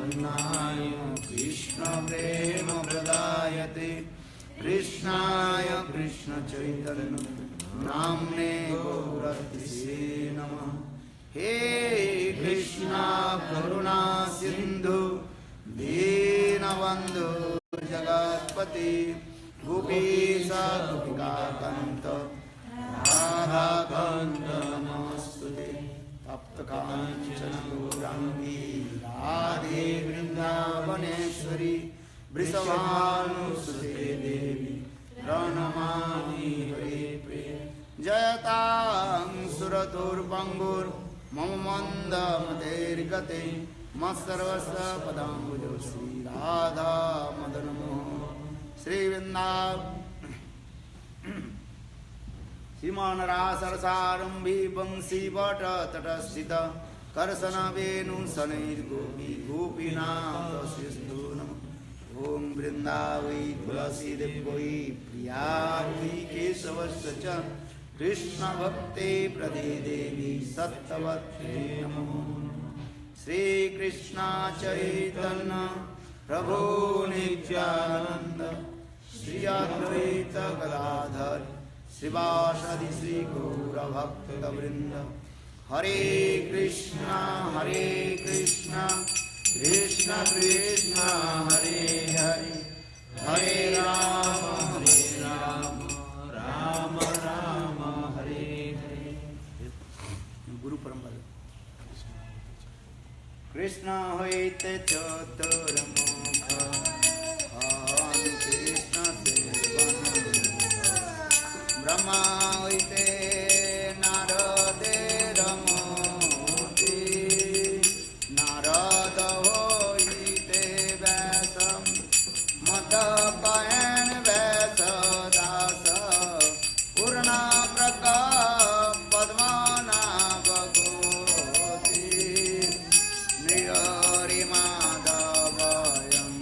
कृष्णाय कृष्ण प्रेम प्रदायते कृष्णाय कृष्ण चैतन्य नाम्ने गौरतिसे नमः। हे कृष्णा करुणा सिंधु दीनबंधु जगत्पति गोपीशा गोपिकान्त राधाकान्त नमोस्तुते। तप्तकाञ्चन गौराङ्गी राधे वृन्दावनेश्वरी वृषभानुसुते देवी प्रणमामि हरिप्रिये। जयतां सुरतुर्भङ्गुर्मम मन्दमतेर्गते मत्सर्वस्य पदाम्बुजो श्रीराधा मदन मोहन। श्रीमन् रासरसारम्भी वंशी वट तटस्थित कर्सन वेणु शनैर्गोपी गोपीनाथ सिंधु नमः। ओम वृंदावै तुलसी देवै प्रिया वै केशवस्य च कृष्ण भक्ते प्रदे देवी सत्यवत्यै नमः। श्री कृष्ण चैतन्य प्रभु नित्यानंद श्री अद्वैत गदाधर श्रीवासदि श्री गौर भक्तवृंद। हरे कृष्णा कृष्ण कृष्ण हरे हरे हरे राम राम राम हरे हरे। गुरु परंपरा कृष्ण होते चतुर्मुख कृष्ण सेवन ब्रह्मा होते नारदेर मूर्ति नारद होते व्यास मतपयन व्यास दास पूर्ण प्रकाश पद्मनाभ गोपी नृहरि माधव यं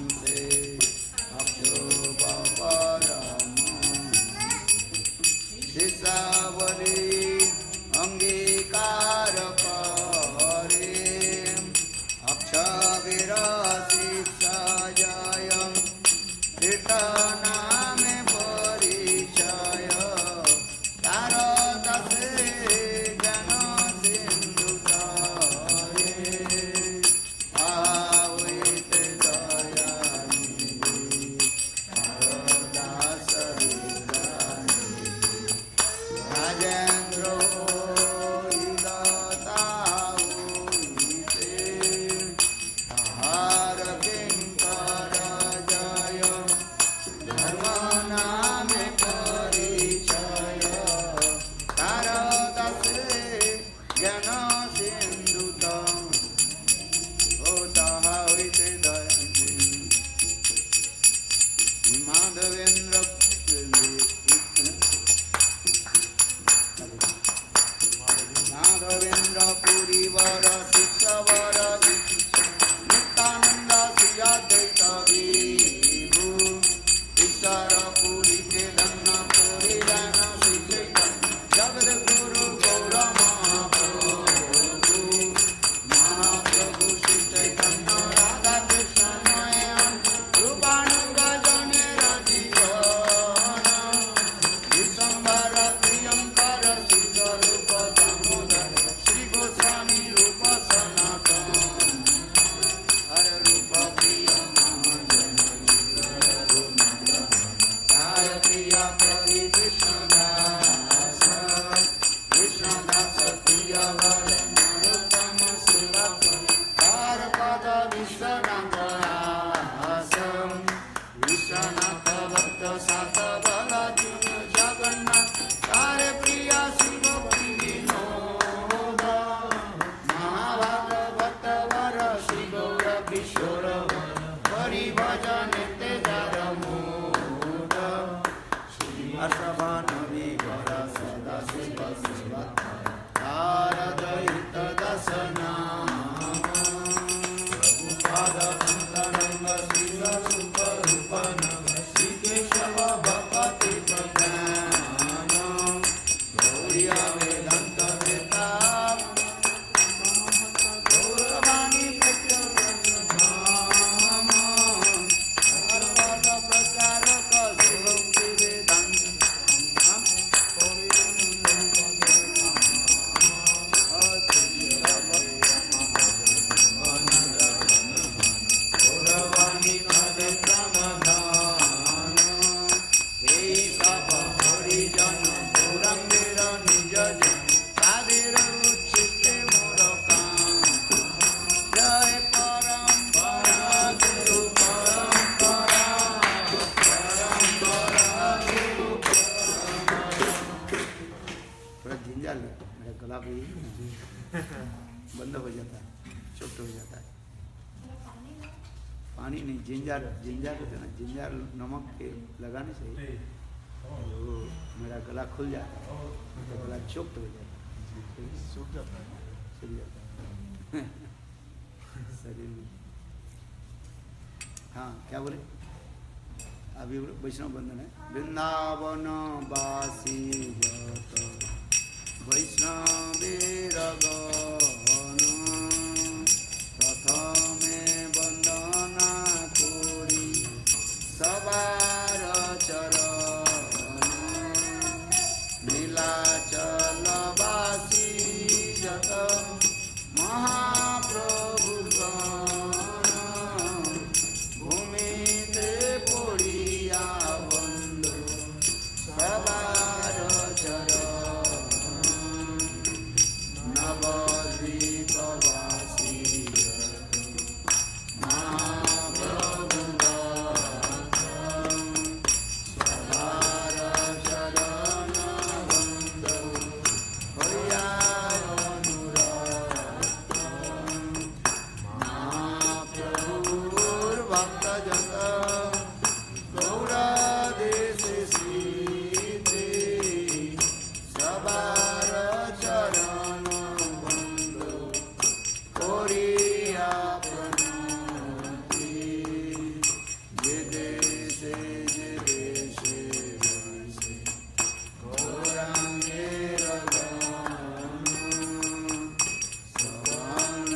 चुप्त हो जाता है। पानी नहीं, जिंजर, जिंजर कहते हैं ना, जिंजर नमक के लगाने से वो मेरा गला खुल जाता है, तो गला चुप्त हो जाता है, सूख जाता है शरीर में। हाँ, क्या बोले? अभी वैष्णव बंधन है। वृंदावन वासी जत वैष्णवेर गण प्रथमे वंदना करी सबार चरण नीलाचल वासी जत महाप्रभु भूमिते पड़िया बंधु सबार चरण नवद्वीपवासी महाप्रभु सबार चरण बंधु हरिया भक्त जत गौरादेश सीते सबार चरण बंधु कोरिया प्रणति जे देशे वैसे गौरांगेर गण सवन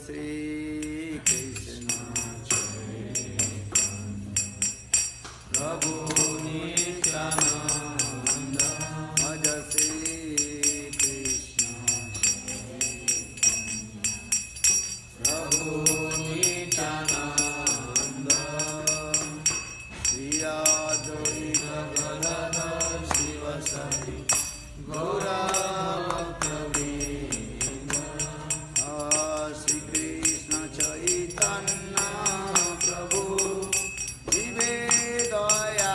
श्री कृष्ण प्रभु नित्यानंद भज श्री कृष्ण प्रभु नित्यानंद श्री अद्वैत गदाधर शिवसति गौरा चैतन्य प्रभु जीवे दया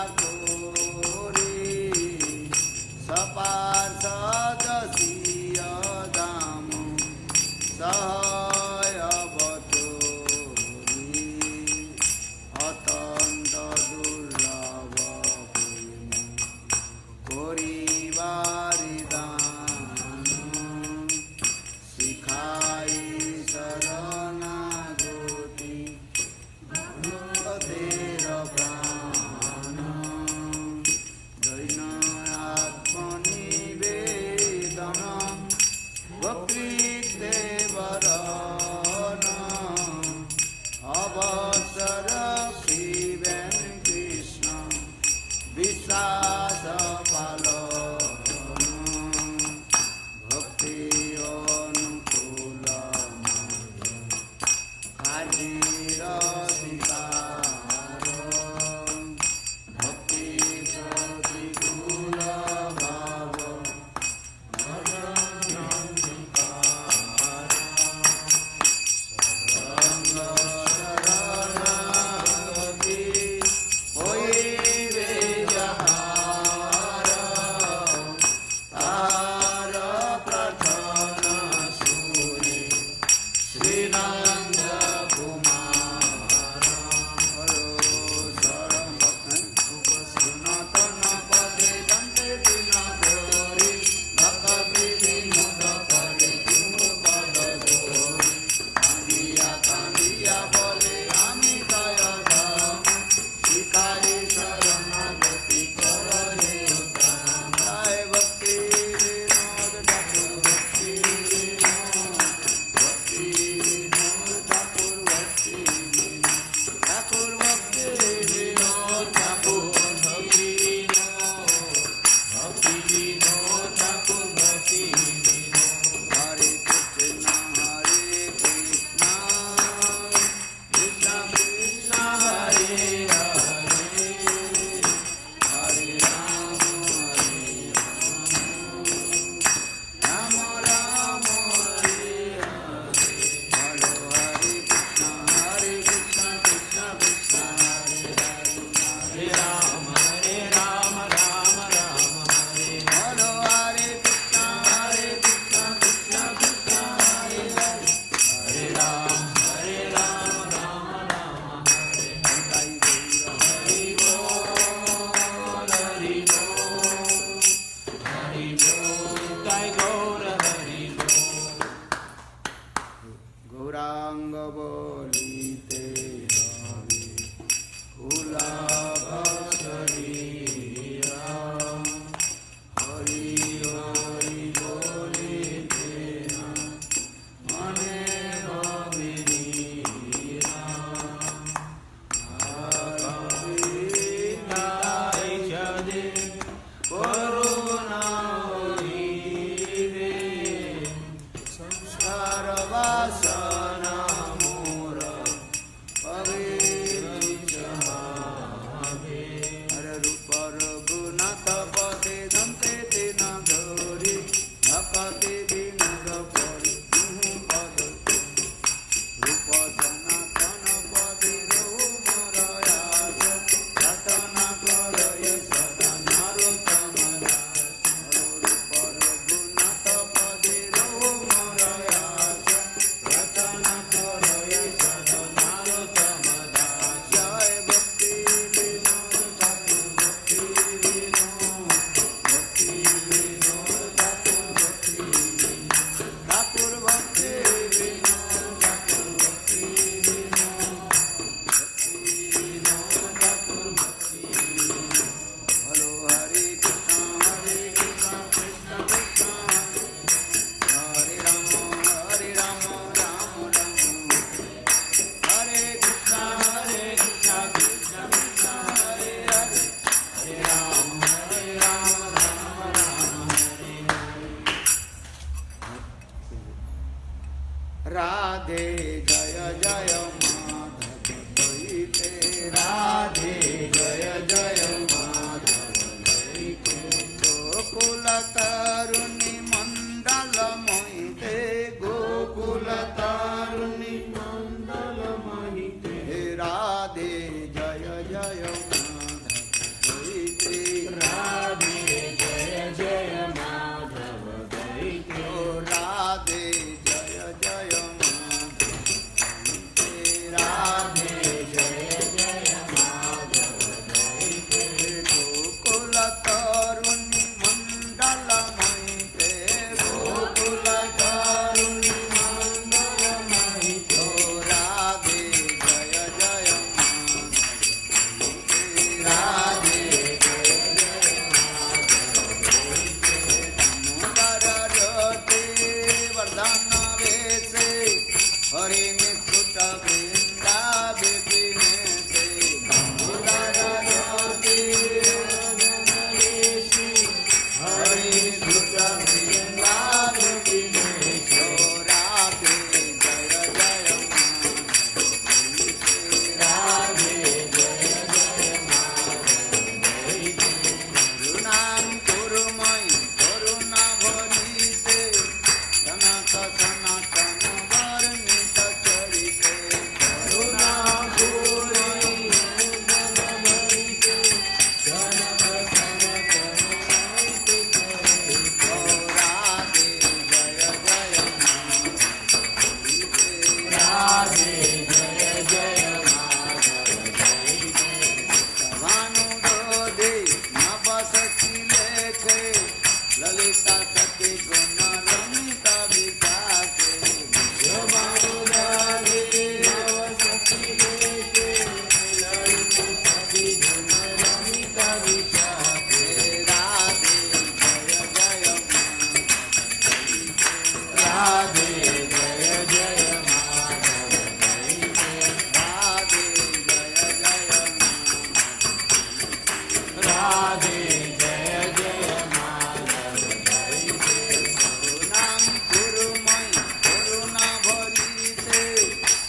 राधे जय जय माधव जय जय करुणां कुरुमयि करुणा भरिते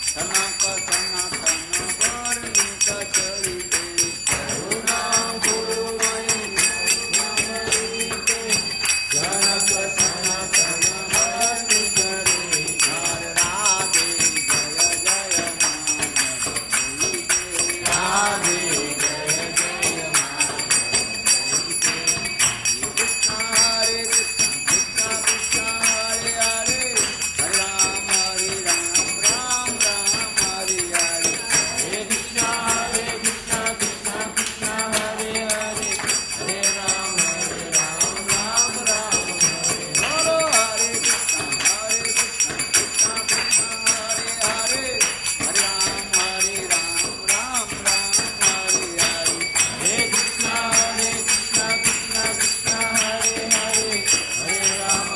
सनक सनातन वर्णित चरिते करुणां गुरुमयि जनक सनातन हरि करे राधे जय जय माधव राधे जय जय कृष्ण हरे कृष्ण कृष्ण कृष्ण हरे हरे हरे राम राम राम हरे हरे हरे कृष्ण कृष्ण कृष्ण हरे हरे हरे राम राम राम बोलो हरे कृष्ण कृष्ण कृष्ण हरे हरे हरे राम राम राम हरे हरे हरे कृष्ण कृष्ण कृष्ण हरे हरे हरे राम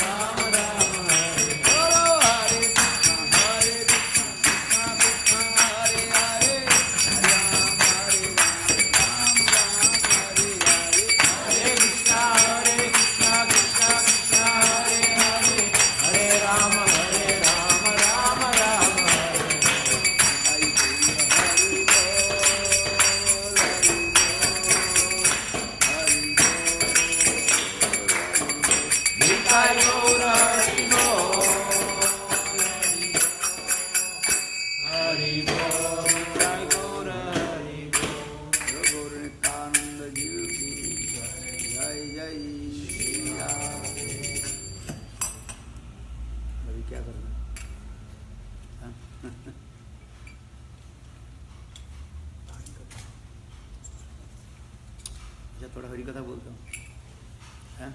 राम राम हरे बोलो हरे कृष्ण कृष्ण कृष्ण हरे हरे हरे राम राम राम हरे हरे हरे कृष्ण कृष्ण कृष्ण हरे हरे हरे राम राम राम हरे हरि निताय गौर हरि बोल हरि बोल निताय गौर हरि बोल गौरकानंद जी की जय जय श्री राम। अभी क्या करना? हाँ? अच्छा थोड़ा हरी कथा बोलता हूँ। हाँ?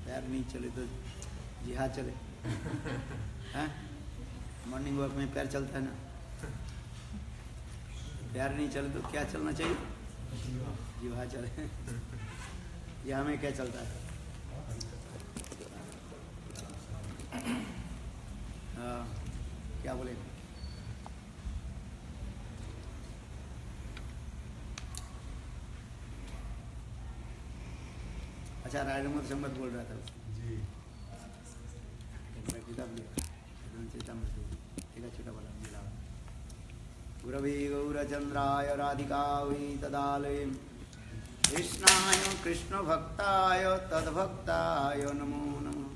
पैर नहीं चले तो जिहाद चले। हाँ? मॉर्निंग वॉक में पैर चलता है ना। पैर नहीं चले तो क्या चलना चाहिए? जिहा चले। यहाँ में क्या चलता है? हाँ, क्या बोले? अच्छा राजमोहन संगत बोल रहा था जी किताब लिया छोटा वाला मिला गुरवे गौरचंद्राय राधिकावै तदालय कृष्णाय कृष्ण भक्ताय तद्भक्ताय नमो नमः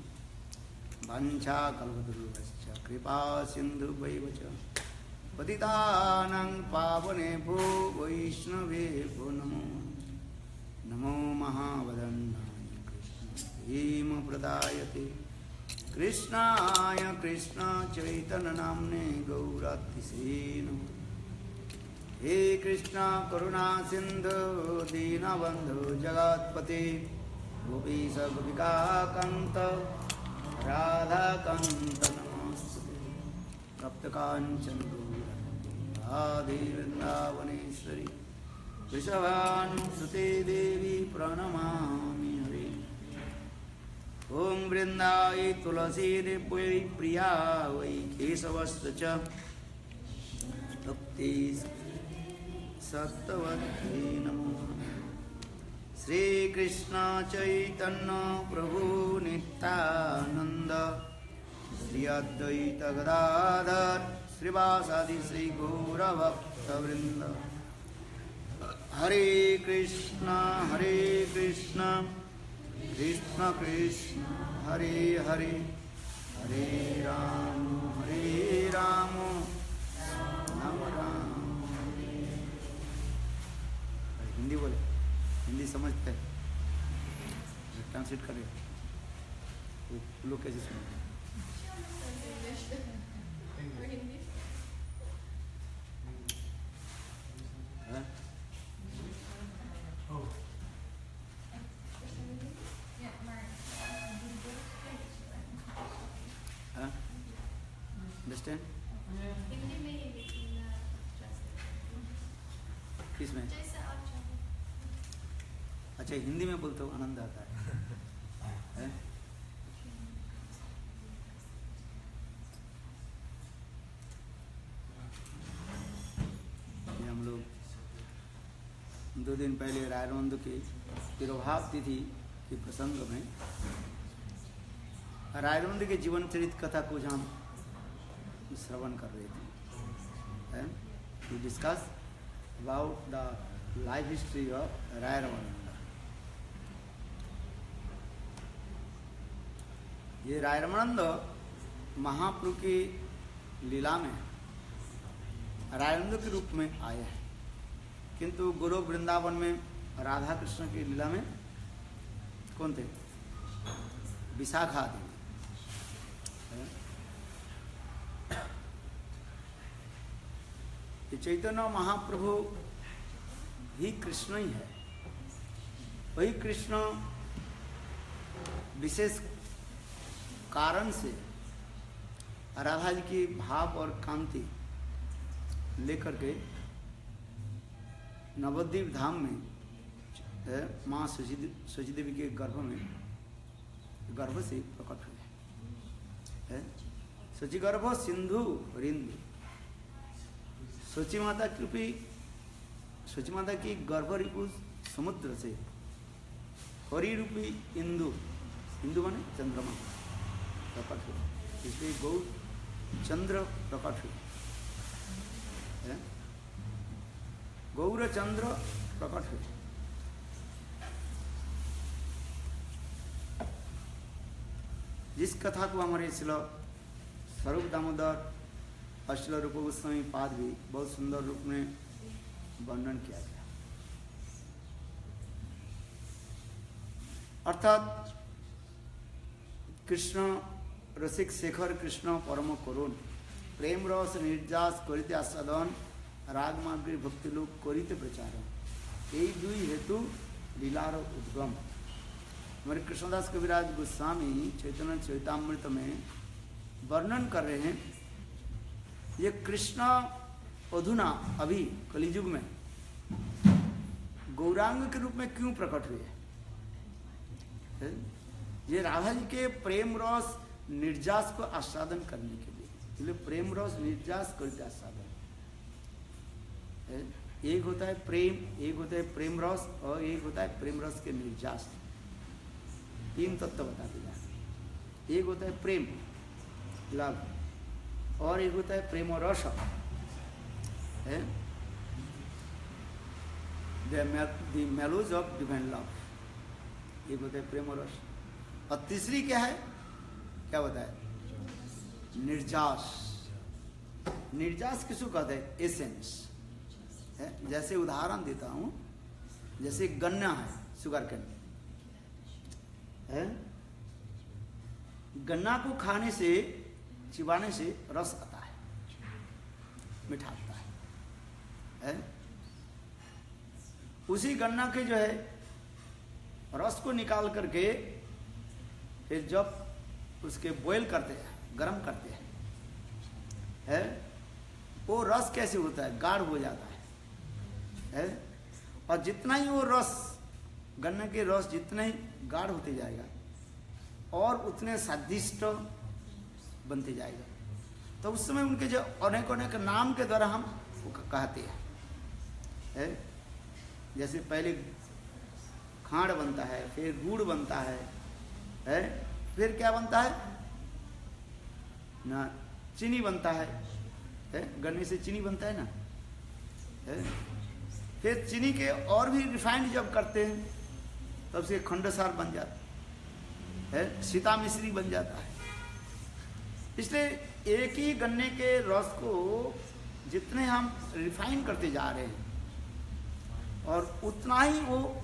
वंशा कल्पतरुश्च कृपा सिन्धुभैव च पतितानां पावनेभ्यो वैष्णवेभ्यो नमो नमो महावदन्नाय कृष्ण प्रदायते कृष्णाय कृष्ण चैतन्य नाम्ने गौरातिसे नमः हे कृष्ण करुणा सिंधु दीनबंधु जगत्पते गोपीश गोपिका कांत राधा कांत नमस्ते तप्त कांचन राधे वृंदावनेश्वरी वृषभानुसुते देवी प्रणमामि हरे ओं वृंदाय तुलसी वै प्रिया वै केशवस्त च भक्ति सत्तवती नमो श्री कृष्ण चैतन्य प्रभु नित्यानंद श्री अद्वैत गदाधर श्रीवासादि श्री गौरभक्तवृंद हरे कृष्ण कृष्ण कृष्ण हरे हरे हरे राम राम राम। हिंदी बोले, हिंदी समझते हैं? ट्रांसलेट करें वो लोग कैसे सुनते हैं? हाँ? हाँ? Understand? किसमें? अच्छा हिंदी में बोलते हो आनंद आता है? 2 दिन पहले रायरमंद की तिरुभाव तिथि के प्रसंग में रायरमंद के जीवन चरित कथा को हम श्रवण कर रहे थे and to discuss about the life history of रायरमंद। ये रायरमानंद महाप्रभु की लीला में रायरमंद के रूप में आए हैं, किंतु गुरु वृंदावन में राधा कृष्ण की लीला में कौन थे? विशाखा देवी। ये चैतन्य महाप्रभु ही कृष्ण ही है। वही कृष्ण विशेष कारण से राधा जी की भाव और कांति लेकर के नवद्वीप धाम में माँ शची देवी के गर्भ से प्रकट हुए। शची गर्भ सिंधु रिंदु, शची माता की गर्भ रिपु समुद्र से हरि रूपी इंदु, इंदु माने चंद्रमा प्रकट हुए, इसलिए गौ चंद्र प्रकट हुए, गौर चंद्र प्रकट हुए। जिस कथा को हमारे श्रील स्वरूप दामोदर और श्रील रूप गोस्वामी पाद भी बहुत सुंदर रूप में वर्णन किया गया। अर्थात कृष्ण रसिक शेखर कृष्ण परम करुण प्रेम रस निर्जास करिते आस्वादन राग मार्ग भक्ति लोक करिते प्रचारण, यही दुई हेतु लीलार उद्गम। हमारे कृष्णदास कविराज गोस्वामी चैतन्य चैतामृत में वर्णन कर रहे हैं, ये कृष्ण अधुना अभी कलियुग में गौरांग के रूप में क्यों प्रकट हुए हैं? ये राधा जी के प्रेम रस निर्जास को आस्वादन करने के लिए, इसलिए प्रेम रस निर्जास करते आस्वादन। एक होता है प्रेम, एक होता है प्रेम रस और एक होता है प्रेम रस के निर्जास। 3 तत्व बता दिया। एक होता है प्रेम लव और एक होता है प्रेम रस, द मेलोज ऑफ डिवाइन लव। एक होता है प्रेम रस और तीसरी क्या है, क्या बताए? निर्जास। निर्जास किसको कहते हैं? एसेंस है। जैसे उदाहरण देता हूं, जैसे गन्ना है, शुगर कैन है, गन्ना को खाने से चिबाने से रस आता है, मीठा आता है? उसी गन्ना के जो है रस को निकाल करके फिर जब उसके बॉयल करते हैं, गर्म करते हैं, वो रस कैसे होता है? गाढ़ हो जाता है। और जितना ही वो रस, गन्ने के रस जितना ही गाढ़ होते जाएगा और उतने स्वादिष्ट बनते जाएगा। तो उस समय उनके जो अनेक अनेक नाम के द्वारा हम कहते हैं, जैसे पहले खांड बनता है, फिर गुड़ बनता है, फिर क्या बनता है ना, चीनी बनता है, गन्ने से चीनी बनता है ना, फिर चीनी के और भी रिफाइंड जब करते हैं तब से खंडसार बन जाता है, सीता मिश्री बन जाता है। इसलिए एक ही गन्ने के रस को जितने हम रिफाइन करते जा रहे हैं और उतना ही वो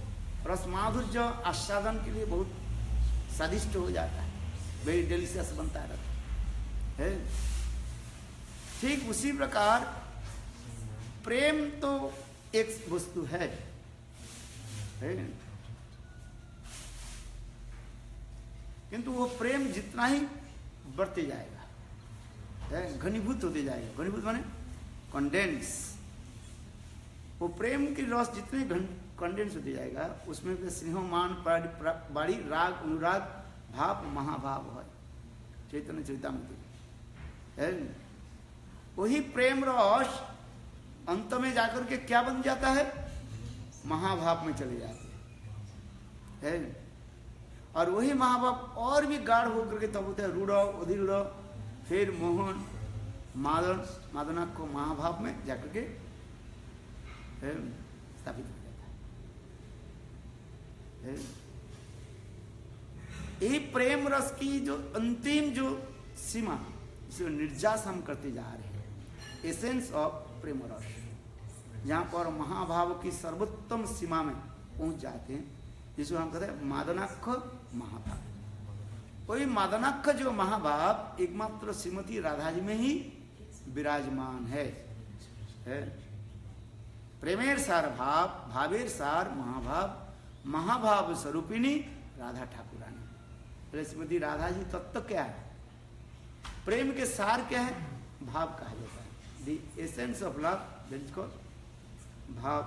रस माधुर्य आस्वादन के लिए बहुत स्वादिष्ट हो जाता है, वेरी डिलीशियस बनता है। ठीक उसी प्रकार प्रेम तो एक वस्तु है, किंतु वो प्रेम जितना ही बढ़ते जाएगा, घनीभूत होते जाएगा। घनीभूत माने कंडेंस। वो प्रेम की रस जितने कंडेंस होते जाएगा उसमें स्नेह मान बाड़ी राग अनुराग भाव महाभाव है। चैतन्य चरितामृत है। वही प्रेम रस अंत में जाकर के क्या बन जाता है? महाभाव में चले जाते हैं, है? और वही महाभाव और भी गाढ़ होकर के तब होता है रूढ़, अधिरूढ़, फिर मोहन, मादना को महाभाव में जाकर के स्थापित हो जाता है। यही प्रेम रस की जो अंतिम जो सीमा, जिसे निर्जास हम करते जा रहे हैं, एसेंस ऑफ प्रेम रस, जहाँ पर महाभाव की सर्वोत्तम सीमा में पहुंच जाते हैं, जिसको हम कहते हैं मादनाक्ष महाभाव। वही मादनाक्ष जो महाभाव एकमात्र श्रीमती राधा जी में ही विराजमान है। प्रेमेर सार भाव, भावेर सार महाभाव, महाभाव स्वरूपिणी राधा ठाकुरानी। श्रीमती राधा जी तत्व क्या है? प्रेम के सार क्या है? भाव कहा जाता है। The essence of love, that is called bhav.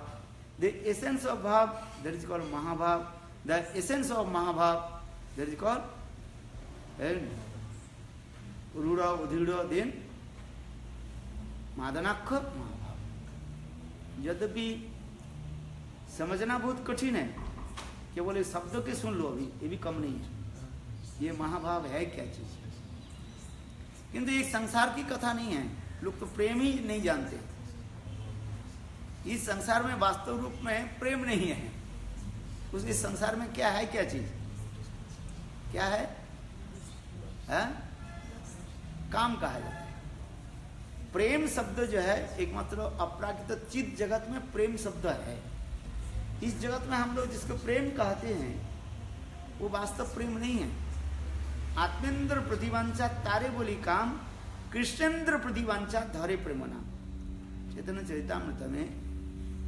The essence of bhav, that is called mahabhav. The essence of mahabhav, that is called rudha, उधीढ़, देन मादनाक्ष महाभाव। यद्यपि समझना बहुत कठिन है, केवल ये शब्दों के सुन लो, अभी ये भी कम नहीं है। ये महाभाव है क्या चीज? किंतु एक संसार की कथा नहीं है, लोग तो प्रेम ही नहीं जानते। इस संसार में वास्तव रूप में प्रेम नहीं है। उस इस संसार में क्या है, क्या चीज क्या है? काम कहा जाता है। प्रेम शब्द जो है एकमात्र अपराकृत चित्त जगत में प्रेम शब्द है। इस जगत में हम लोग जिसको प्रेम कहते हैं वो वास्तव प्रेम नहीं है। आत्मेंद्र प्रतिवांचा तारे बोली काम, कृष्णेंद्र प्रतिवांचा धरे प्रेम नाम। चैतन्य चरितामृत में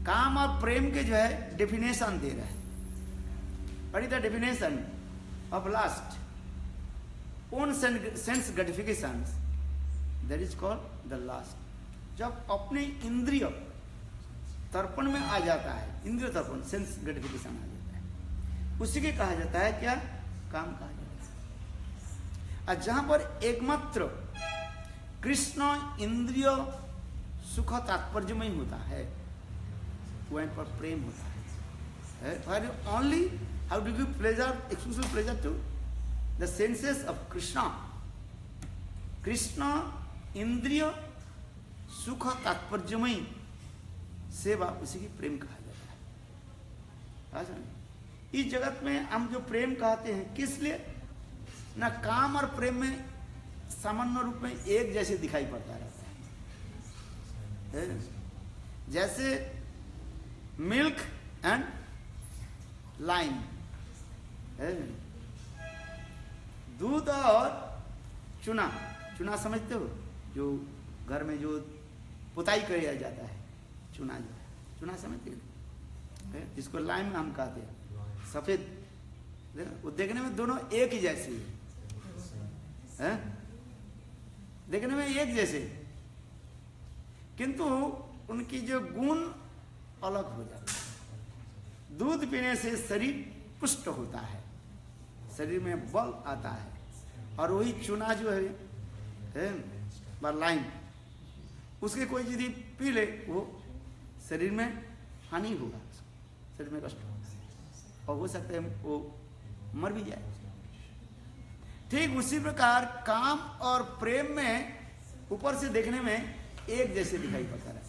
काम और प्रेम के जो है डेफिनेशन दे रहा है। What is the definition of last own sense gratification, that is called the last. जब अपने इंद्रिय तर्पण में आ जाता है, इंद्रिय तर्पण, सेंस ग्रेटिफिकेशन आ जाता है, उसी के कहा जाता है क्या? काम कहा जाता है। और जहां पर एकमात्र कृष्ण इंद्रिय सुख तात्पर्य में ही होता है, वहीं पर प्रेम होता है। Only how do you pleasure, exclusive pleasure to the senses of Krishna. Krishna इंद्रिय सुख तात्पर्यमयी सेवा, उसी की प्रेम कहा जाता है। इस जगत में हम जो प्रेम कहते हैं, किस लिए? ना काम और प्रेम में सामान्य रूप में एक जैसे दिखाई पड़ता रहता है। जैसे मिल्क एंड लाइम, दूध और चूना। चूना समझते हो? जो घर में जो पुताई किया जाता है, चूना जो है, चूना समझते हो? जिसको लाइम हम कहते हैं, सफेद। वो देखने में दोनों एक ही जैसे है, देखने में एक जैसे, किंतु उनकी जो गुण अलग हो जाता है। दूध पीने से शरीर पुष्ट होता है, शरीर में बल आता है। और वही चूना जो है लाइम, उसके कोई यदि पी ले, वो शरीर में हानि होगा, शरीर में कष्ट होगा और हो सकता है वो मर भी जाए। ठीक उसी प्रकार काम और प्रेम में ऊपर से देखने में एक जैसे दिखाई पड़ता है।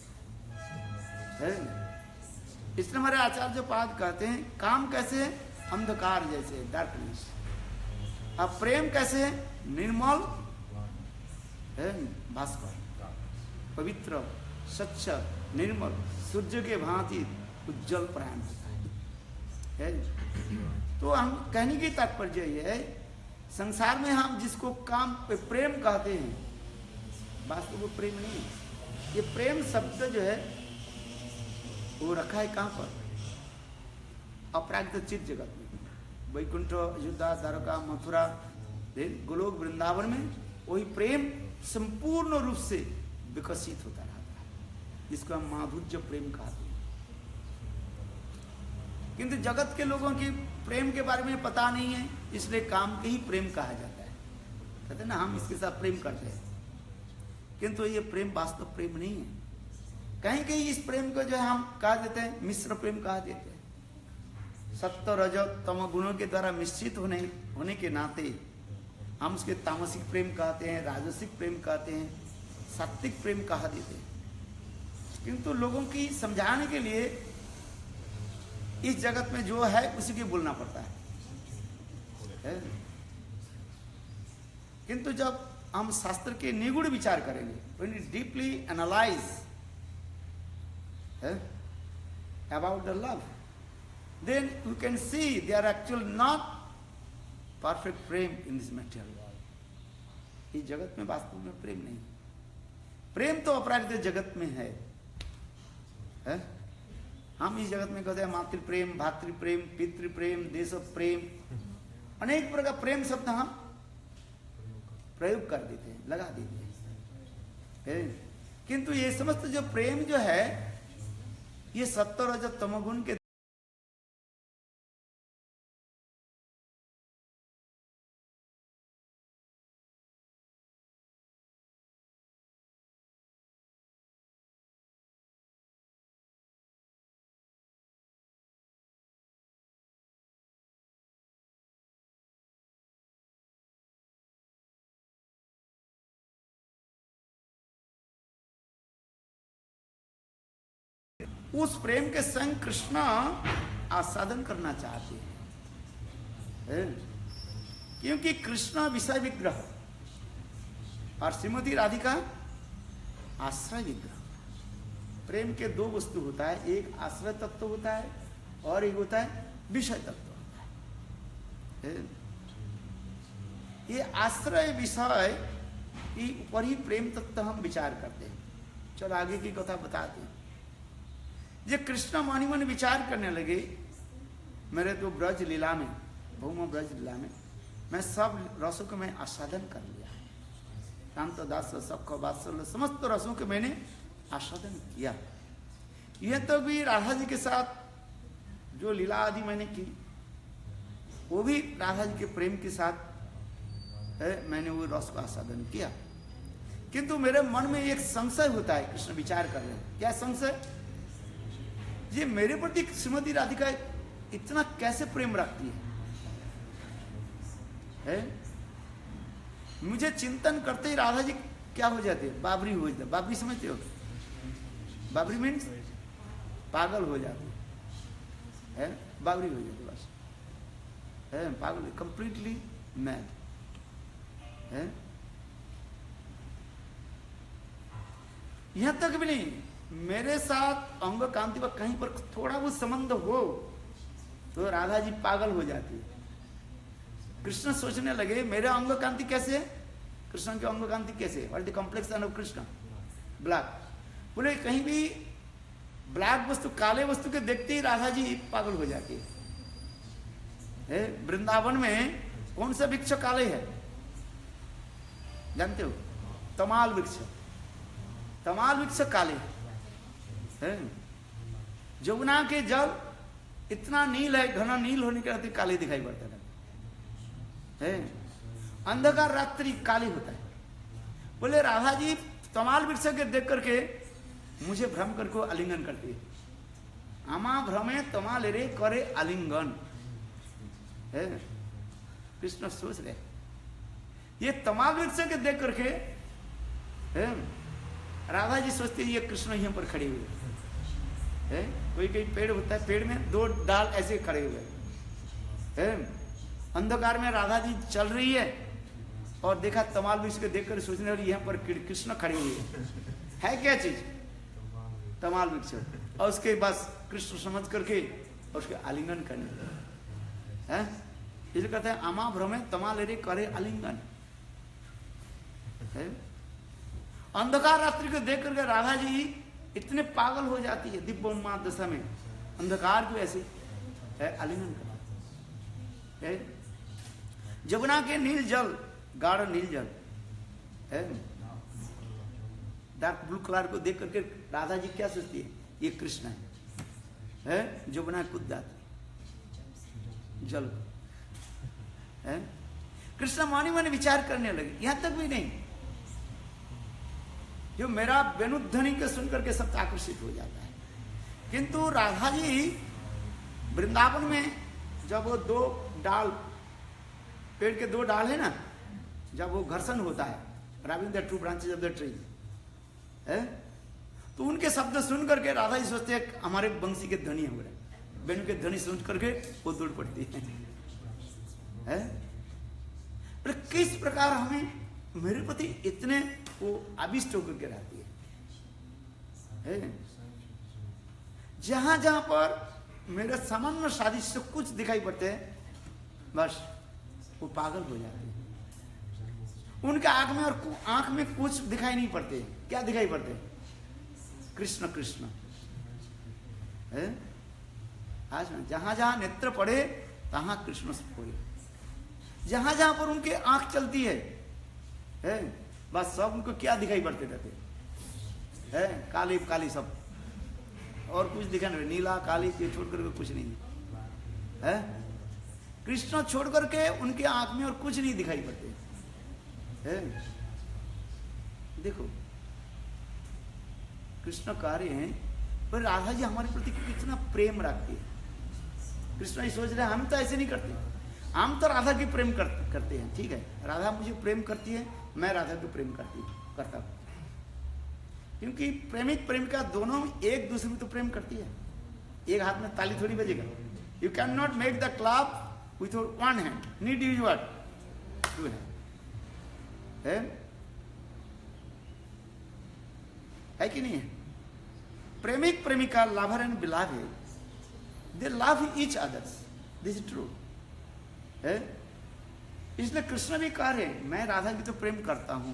इसलिए हमारे आचार्य पाद कहते हैं काम कैसे है? अंधकार जैसे, डार्कनेस। अब प्रेम कैसे है? निर्मल भास्कर, पवित्र, स्वच्छ, निर्मल, सूर्य के भांति उज्जवल प्राण होता है। तो हम कहने की तात्पर्य यह है, संसार में हम जिसको काम प्रेम कहते हैं, वास्तव वो प्रेम नहीं है। ये प्रेम शब्द जो है वो रखा है कहाँ पर? अपराकृत चित्त जगत में, वैकुंठ, अयोध्या, द्वारका, मथुरा, गोलोक, वृंदावन में वही प्रेम संपूर्ण रूप से विकसित होता रहता है, जिसको हम माधुर्य प्रेम कहते हैं। किंतु जगत के लोगों की प्रेम के बारे में पता नहीं है, इसलिए काम के ही प्रेम कहा जाता है। कहते ना हम इसके साथ प्रेम करते हैं, किंतु ये प्रेम वास्तव प्रेम नहीं है। कहीं कहीं इस प्रेम को जो है हम कह देते हैं मिश्र प्रेम कह देते हैं। सत्व रज तम गुणों के द्वारा मिश्रित होने के नाते हम उसके तामसिक प्रेम कहते हैं, राजसिक प्रेम कहते हैं, सात्विक प्रेम कहा देते हैं। किंतु लोगों की समझाने के लिए इस जगत में जो है उसी के बोलना पड़ता है। किंतु जब हम शास्त्र के निगूढ़ विचार करेंगे, when we deeply analyze about the love, then you can see they are actually not perfect Prem in this material world। इस जगत में वास्तव में प्रेम नहीं, प्रेम तो अपराकृत जगत में है। हम इस जगत में कहते हैं मातृ प्रेम, भातृ प्रेम, पितृ प्रेम, देश प्रेम, अनेक प्रकार प्रेम शब्द हम प्रयोग कर देते हैं, लगा देते हैं। किंतु ये समस्त जो प्रेम जो है ये सत्व रज तमोगुण के उस प्रेम के संग कृष्ण आस्वादन करना चाहते हैं। क्योंकि कृष्ण विषय विग्रह और श्रीमती राधिका आश्रय विग्रह। प्रेम के दो वस्तु होता है, एक आश्रय तत्व होता है और एक होता है विषय तत्व होता है। ये आश्रय विषय के ऊपर ही प्रेम तत्व हम विचार करते हैं। चलो आगे की कथा बताते हैं। ये कृष्ण मानी मन विचार करने लगे, मेरे तो ब्रज लीला में, भूम ब्रज लीला में मैं सब रसों को मैं आस्वादन कर लिया है। शांत दास सख वात्सल्य समस्त रसों के मैंने आस्वादन किया। यह तो भी राधा जी के साथ जो लीला आदि मैंने की वो भी राधा जी के प्रेम के साथ है, मैंने वो रस को आस्वादन किया। किंतु मेरे मन में एक संशय होता है, कृष्ण विचार कर रहे हैं। क्या संशय? ये मेरे प्रति श्रीमती राधिका इतना कैसे प्रेम रखती है? मुझे चिंतन करते ही राधा जी क्या हो जाते हैं? बाबरी हो जाते। बाबरी समझते हो? बाबरी मीन्स पागल हो जाते है, बाबरी हो जाते बस है, पागल, कंप्लीटली मैड है। यहां तक भी नहीं, मेरे साथ अंग कांति पर कहीं पर थोड़ा बहुत संबंध हो तो राधा जी पागल हो जाती है। कृष्ण सोचने लगे मेरे अंग कांति कैसे है, कृष्ण के अंग कांति कैसे, what the complexion of Krishna, black. बोले कहीं भी ब्लैक वस्तु, काले वस्तु के देखते ही राधा जी पागल हो जाती है। वृंदावन में कौन सा वृक्ष काले है जानते हो? तमाल वृक्ष। तमाल वृक्ष काले है। जमुना के जल इतना नील है, घना नील होने के नाते काले दिखाई पड़ता है। अंधकार रात्रि काली होता है। बोले राधा जी तमाल वृक्ष के देख करके मुझे भ्रम करके आलिंगन करती है। आमा भ्रमे तमाल रे करे आलिंगन है। कृष्ण सोच रहे ये तमाल वृक्ष के देख करके है, राधा जी सोचती है ये कृष्ण यहाँ पर खड़े हुए है। कोई कोई पेड़ होता है, पेड़ में दो डाल ऐसे खड़े हुए है। अंधकार में राधा जी चल रही है और देखा तमाल वृक्ष को देखकर सोचने वाली यहाँ पर कृष्ण खड़े हुए है क्या चीज? तमाल वृक्ष। और उसके बस कृष्ण समझ करके और उसके आलिंगन करने है। इसलिए कहते हैं आमा भ्रमे तमाल रे करे आलिंगन है। अंधकार रात्रि को देख करके राधा जी इतने पागल हो जाती है दिव्य उन्माद दशा में, अंधकार को ऐसे है आलिंगन कर है। जमुना के नील जल, गाढ़ नील जल है, डार्क ब्लू कलर को देख करके राधा जी क्या सोचती है? ये कृष्ण है। जमुना कूद जाती जल है। कृष्ण मानी मानी विचार करने लगे। यहां तक भी नहीं, जो मेरा वेणुध्वनि को सुनकर के सब आकर्षित हो जाता है। किंतु राधा जी वृंदावन में जब वो दो डाल, पेड़ के दो डाल है ना, जब वो घर्षण होता है, rubbing the two branches of the tree है, तो उनके शब्द सुन करके राधा जी सोचते हैं हमारे बंसी के ध्वनि हो रहे, वेणु के ध्वनि सुन करके वो दौड़ पड़ती है? पर किस प्रकार हमें मेरे प्रति इतने वो आविष्ट होकर के रहती है? जहां जहां पर मेरे सामान्य सादृश्य कुछ दिखाई पड़ते हैं, बस वो पागल हो जाते हैं। उनके आंख में कुछ दिखाई नहीं पड़ते। क्या दिखाई पड़ते? कृष्ण कृष्ण है। आज में जहां जहां नेत्र पड़े तहां कृष्ण स्फुरे। जहां जहां पर उनके आंख चलती है, बस सब उनको क्या दिखाई पड़ते रहते है? काली काली सब, और कुछ दिखा नहीं, नीला काली ये छोड़ करके कुछ नहीं है। कृष्ण छोड़ करके उनके आंख में और कुछ नहीं दिखाई पड़ते है। देखो कृष्ण कह रहे हैं, पर राधा जी हमारे प्रति कितना प्रेम रखती है। कृष्ण ये सोच रहे हैं हम तो ऐसे नहीं करते, हम तो राधा की प्रेम करते हैं। ठीक है, राधा मुझे प्रेम करती है, मैं राधा को प्रेम करता हूं, क्योंकि प्रेमिक प्रेमिका दोनों एक दूसरे में तो प्रेम करती है। एक हाथ में ताली थोड़ी बजेगा। You can not make the clap with one hand, need use what? Two hand. है कि नहीं है? प्रेमिक प्रेमिका, lover and beloved, they love each others, this is true है। इसलिए कृष्ण भी कह रहे हैं मैं राधा जी तो प्रेम करता हूं,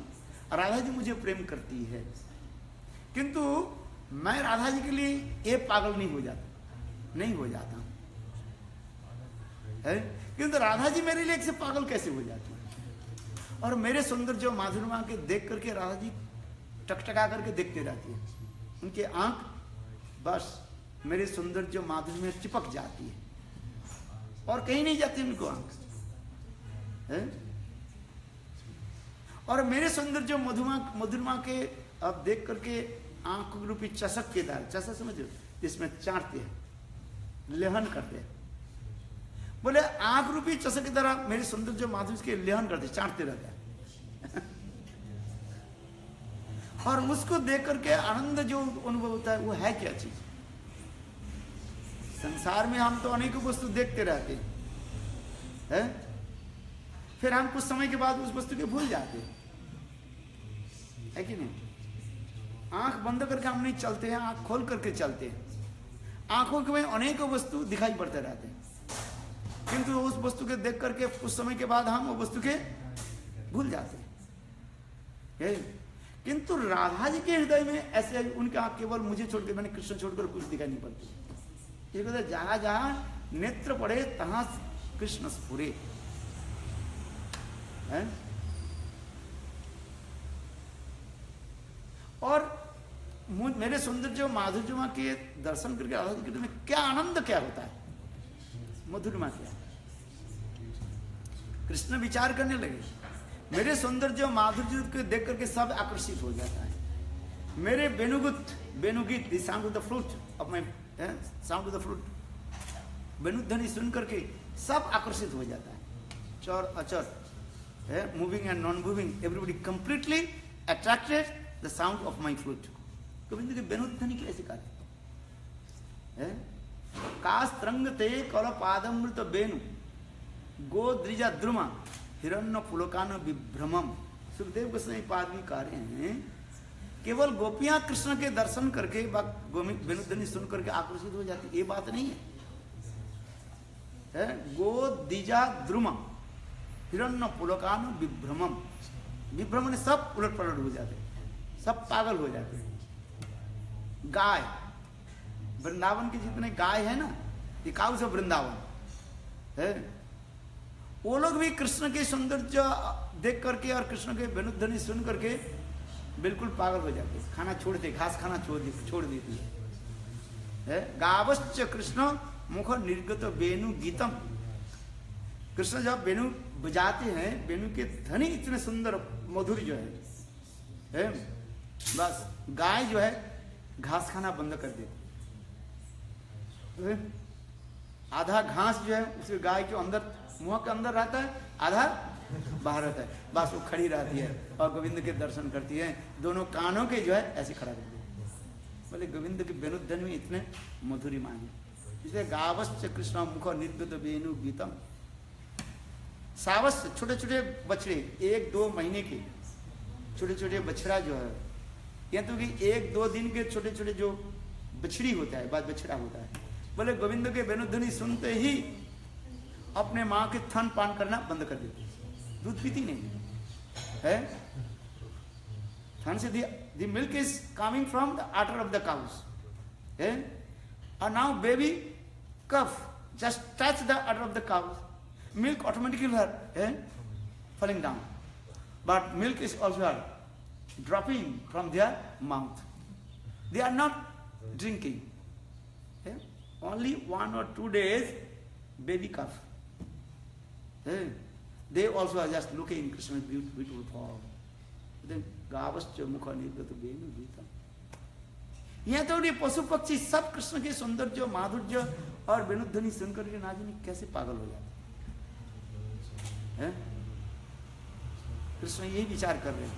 राधा जी मुझे प्रेम करती है, किंतु मैं राधा जी के लिए ये पागल नहीं हो जाता है, किंतु राधा जी मेरे लिए एक से पागल कैसे हो जाती है? और मेरे सौंदर्य माधुर्य के देख करके राधा जी टकटका करके देखते रहती है। उनके आंख बस मेरे सौंदर्य माधुर्य में चिपक जाती है और कहीं नहीं जाती उनको आंख है? और मेरे सौंदर्य मधुरमा के अब देख करके आंख रूपी चषक के द्वारा, चषक समझो जिसमें चाटते हैं, लेहन करते हैं, बोले आंख रूपी चषक के द्वारा मेरे सौंदर्य माधुर्य के लेहन करते, चाटते रहते हैं। और उसको देख करके आनंद जो अनुभव होता है वो है क्या चीज? संसार में हम तो अनेकों वस्तु देखते रहते हैं, फिर हम कुछ समय के बाद उस वस्तु के भूल जाते हैं, है कि नहीं? आंख बंद करके हम नहीं चलते हैं, आंख खोल करके चलते हैं। आंखों में अनेकों वस्तु दिखाई पड़ते रहते हैं, किंतु उस वस्तु के देख करके कुछ समय के बाद हम वो वस्तु के भूल जाते हैं। किंतु राधा जी के हृदय में ऐसे उनके आंख केवल मुझे छोड़कर, मैंने कृष्ण छोड़कर कुछ दिखाई नहीं पड़ती। जहां जहां नेत्र पड़े तहां कृष्ण स्फुरे है। और मेरे सौंदर्य माधुर्य के दर्शन करके राधा जी के में क्या आनंद क्या होता है, मधुरमा क्या। कृष्ण विचार करने लगे, मेरे सौंदर्य माधुर्य को देख करके सब आकर्षित हो जाता है। मेरे Venugita, the sound of the flute of my sound of the flute, वेणुध्वनि सुन करके सब आकर्षित हो जाता है। चर अचर है, moving and non moving, everybody completely attracted the sound of my flute. Govind के वेणुध्वनि की ऐसी कार्य है। कास्त्रंग ते कल पादमृत वेणु गो द्विजा द्रुमा हिरण्य पुलकान विभ्रमम। सुखदेव गोस्वामी पाद भी कह रहे हैं केवल गोपियां कृष्ण के दर्शन करके वेणुध्वनि सुन करके आकर्षित हो जाती, ये बात नहीं है। गो द्विजा द्रुमा हिरण्य पुलकान विभ्रमम, विभ्रम ने सब उलट पलट हो जाते, सब पागल हो जाते। गाय, वृंदावन के जितने गाय है ना, ये काउस ऑफ वृंदावन है, वो लोग भी कृष्ण के सौंदर्य देख करके और कृष्ण के वेणुध्वनि सुन करके बिल्कुल पागल हो जाते, खाना छोड़ते, घास खाना छोड़ देती है। गावश्च कृष्ण मुख निर्गत वेणु गीतम। कृष्ण जब वेणु बजाते हैं, वेणु के ध्वनि इतने सुंदर मधुर जो है, बस गाय जो है घास खाना बंद कर देती। आधा घास जो है उस गाय के अंदर मुंह के अंदर रहता है, आधा बाहर रहता है। बस वो खड़ी रहती है और गोविंद के दर्शन करती है, दोनों कानों के जो है ऐसे खड़ा करती है। बोले गोविंद के वेणुध्वनि में इतने मधुरिमा है, इसलिए गावश्च कृष्ण मुख निर्गत वेणु गीतम। सावश्य छोटे छोटे बछड़े, 1-2 महीने के छोटे छोटे बछड़ा जो है, या तो कि 1-2 दिन के छोटे छोटे जो बछड़ी होता है, बछड़ा होता है, बोले गोविंद के वेणुध्वनि सुनते ही अपने माँ के थन पान करना बंद कर देती, दूध पीती नहीं है। थन से the milk is coming from the udder of the cows है, और now baby calf just touch the udder of the cows, milk automatically falling down, but milk is also dropping from their mouth. They are not drinking. Only 1 or 2 days baby calf. They also are just looking Krishna's beautiful form. Then gavascha mukha nirgata venu gita. यहाँ तो ये पशु पक्षी सब कृष्ण के सौंदर्य माधुर्य और वेणुध्वनि सुनकर के नाजिनी कैसे पागल हो जाते हैं। कृष्ण यही विचार कर रहे हैं।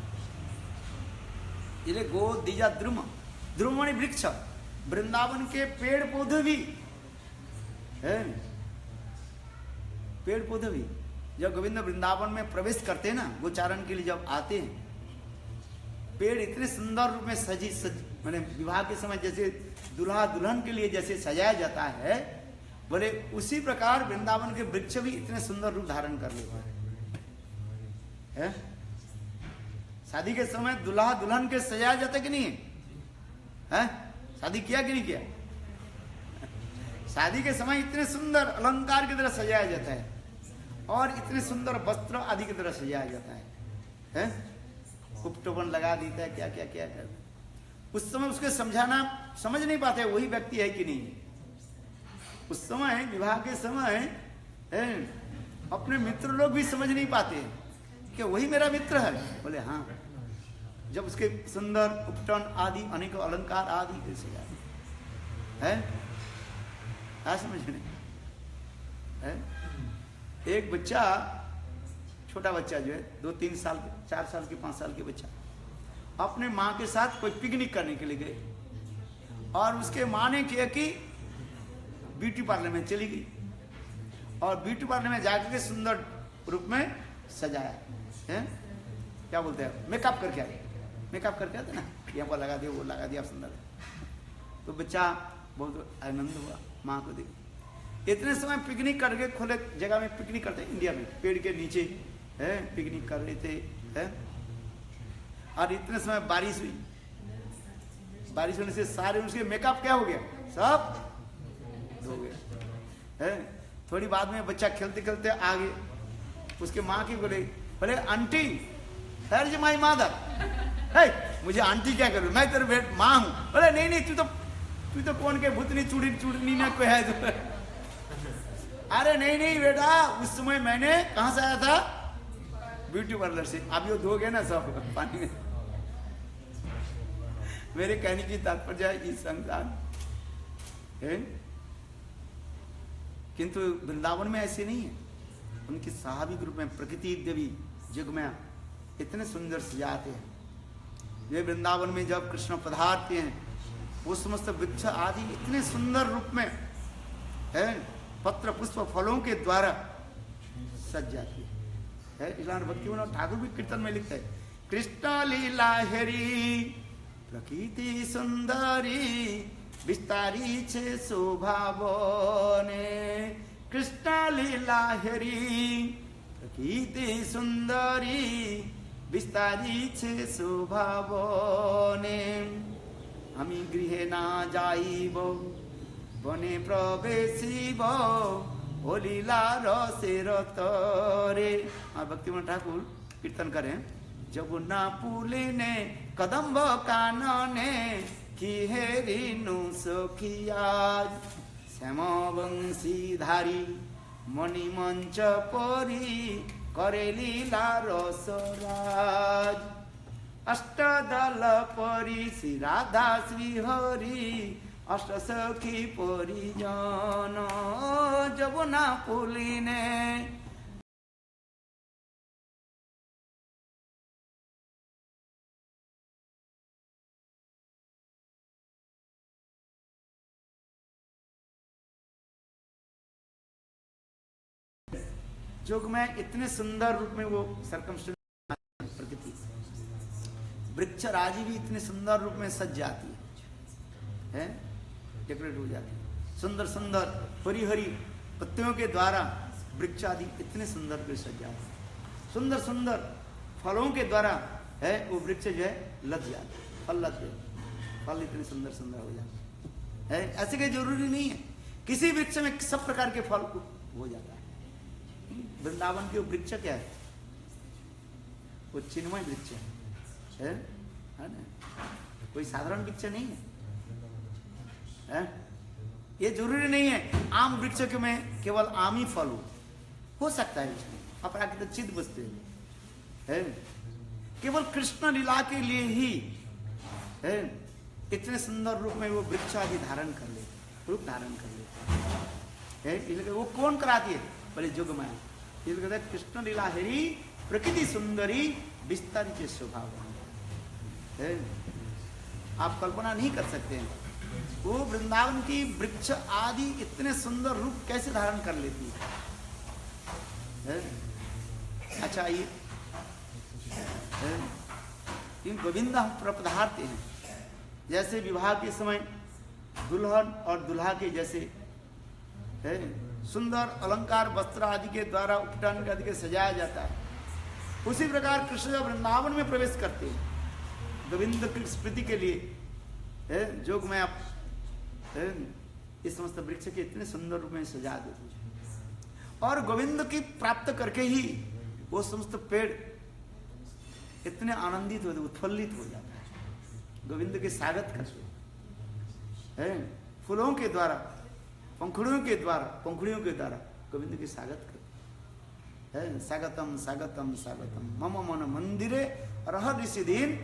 इले गो दीजा द्रुम, द्रुमणि वृक्ष, वृंदावन के पेड़ पौधे भी है, पेड़ पौधे भी जब गोविंद वृंदावन में प्रवेश करते हैं ना, गोचारण के लिए जब आते हैं, पेड़ इतने सुंदर रूप में मैंने विवाह के समय जैसे दुल्हा दुल्हन के लिए जैसे सजाया जाता है, बोले उसी प्रकार वृंदावन के वृक्ष भी इतने सुंदर रूप धारण कर लेते हैं। शादी के समय दुल्हा दुल्हन के सजाया जाता कि नहीं है? शादी किया कि नहीं किया? शादी के समय इतने सुंदर अलंकार की तरह सजाया जाता है और इतने सुंदर वस्त्र आदि की तरह सजाया जाता है, उपटोपन लगा देता है, क्या क्या क्या करता है। उस समय उसके समझाना समझ नहीं पाते वही व्यक्ति है कि नहीं। उस समय विवाह के समय अपने मित्र लोग भी समझ नहीं पाते कि वही मेरा मित्र है। बोले हाँ, जब उसके सुंदर उपटन आदि अनेक अलंकार आदि कैसे है, क्या समझ नहीं है। एक बच्चा, छोटा बच्चा जो है 2-3 साल, 4 साल के 5 साल के बच्चा अपने माँ के साथ कोई पिकनिक करने के लिए गए और उसके माँ ने किया कि ब्यूटी पार्लर में चली गई और ब्यूटी पार्लर में जाकर के सुंदर रूप में सजाया है, क्या बोलते हैं, मेकअप करके आए, मेकअप करके आते ना, यहाँ पर लगा दिया, वो लगा दिया, सुंदर। तो बच्चा बहुत आनंद हुआ माँ को देख। इतने समय पिकनिक करके खुले जगह में पिकनिक करते इंडिया में, पेड़ के नीचे है पिकनिक कर रहे थे है? और इतने समय बारिश हुई, बारिश होने से सारे उसके मेकअप क्या हो गया, सब धो गया है। थोड़ी बाद में बच्चा खेलते खेलते आ गए, उसके माँ की बोले aunty here is my mother, है मुझे आंटी क्या करूं, मैं तेरे माँ हूं। बोले नहीं नहीं, तू तो कौन के भूतनी चूड़नी ना कोई है तो। अरे नहीं नहीं बेटा, उस समय मैंने कहां से आया था, ब्यूटी पार्लर से, अब ये धो गए ना सब पानी में। मेरे कहने की तात्पर्य इस संसार है, किंतु वृंदावन में ऐसे नहीं है। उनके स्वाभाविक रूप में प्रकृति देवी जगमया इतने सुंदर सजाते हैं। ये वृंदावन में जब कृष्ण पधारते हैं, वो समस्त वृक्ष आदि इतने सुंदर रूप में है, पत्र पुष्प फलों के द्वारा सज जाती है। इलान भक्तिविनोद ठाकुर भी कीर्तन में लिखते हैं, कृष्ण लीला हेरी प्रकृति सुंदरी विस्तारी छे शोभा बने, कृष्ण लीला हेरी प्रकृति सुंदरी विस्तारी छे शोभा बने, आमी गृहे ना जाइब बने प्रवेशिब ओ लीला रसे रतरे। और भक्तिविनोद ठाकुर कीर्तन करें, जमुना पुलिने कदम्ब कानने की हेरिनु सखियाज, श्याम वंशीधारी मणिमंच परी करे लीला रसराज, अष्टदल परी श्री राधा श्री हरि अष्ट सखी परिजन जमुना पुलिने जोग में इतने सुंदर रूप में वो सर्कमस्टेंस प्रकृति वृक्ष राजी भी इतने सुंदर रूप में सज जाती है डेकोरेट हो जाती है। सुंदर सुंदर हरी हरी पत्तियों के द्वारा वृक्ष आदि इतने सुंदर पे सज जाते हैं। सुंदर सुंदर फलों के द्वारा है वो वृक्ष जो है लद जाते, फल लदते, फल इतने सुंदर सुंदर हो जाते हैं। ऐसे कोई जरूरी नहीं है, किसी वृक्ष में सब प्रकार के फल हो जाता है। वृंदावन के वृक्ष क्या है? वो चिन्मय वृक्ष है ना? कोई साधारण वृक्ष नहीं है। ये जरूरी नहीं है आम वृक्ष के में केवल आम ही फल हो सकता है इसमें, अपराकृत चित्त बसते है। केवल कृष्ण लीला के लिए ही है इतने सुंदर रूप में वो वृक्ष आदि धारण कर ले, रूप धारण कर ले है। वो कौन कराती है? बोले जुग माया। कहते हैं कृष्ण लीला हरी प्रकृति सुंदरी विस्तारी के स्वभाव है। आप कल्पना नहीं कर सकते हैं वो वृंदावन की वृक्ष आदि इतने सुंदर रूप कैसे धारण कर लेती है। अच्छा ये इन गोविंद हम प्रपदार्थ हैं, जैसे विवाह के समय दुल्हन और दुल्हा के जैसे है सुंदर अलंकार वस्त्र आदि के द्वारा उपटन आदि के सजाया जाता है, उसी प्रकार कृष्ण जब वृंदावन में प्रवेश करते हैं गोविंद की स्मृति के लिए है, जोग में आप इस समस्त वृक्ष के इतने सुंदर रूप में सजा देते हैं और गोविंद की प्राप्त करके ही वो समस्त पेड़ इतने आनंदित होते, उत्फुल्लित हो जाता है। गोविंद के स्वागत करते हैं फूलों के द्वारा, पंखुड़ियों के द्वारा गोविंद के स्वागत करते हैं। स्वागतम स्वागतम स्वागतम मम मन मंदिरे रह ऋषि दिन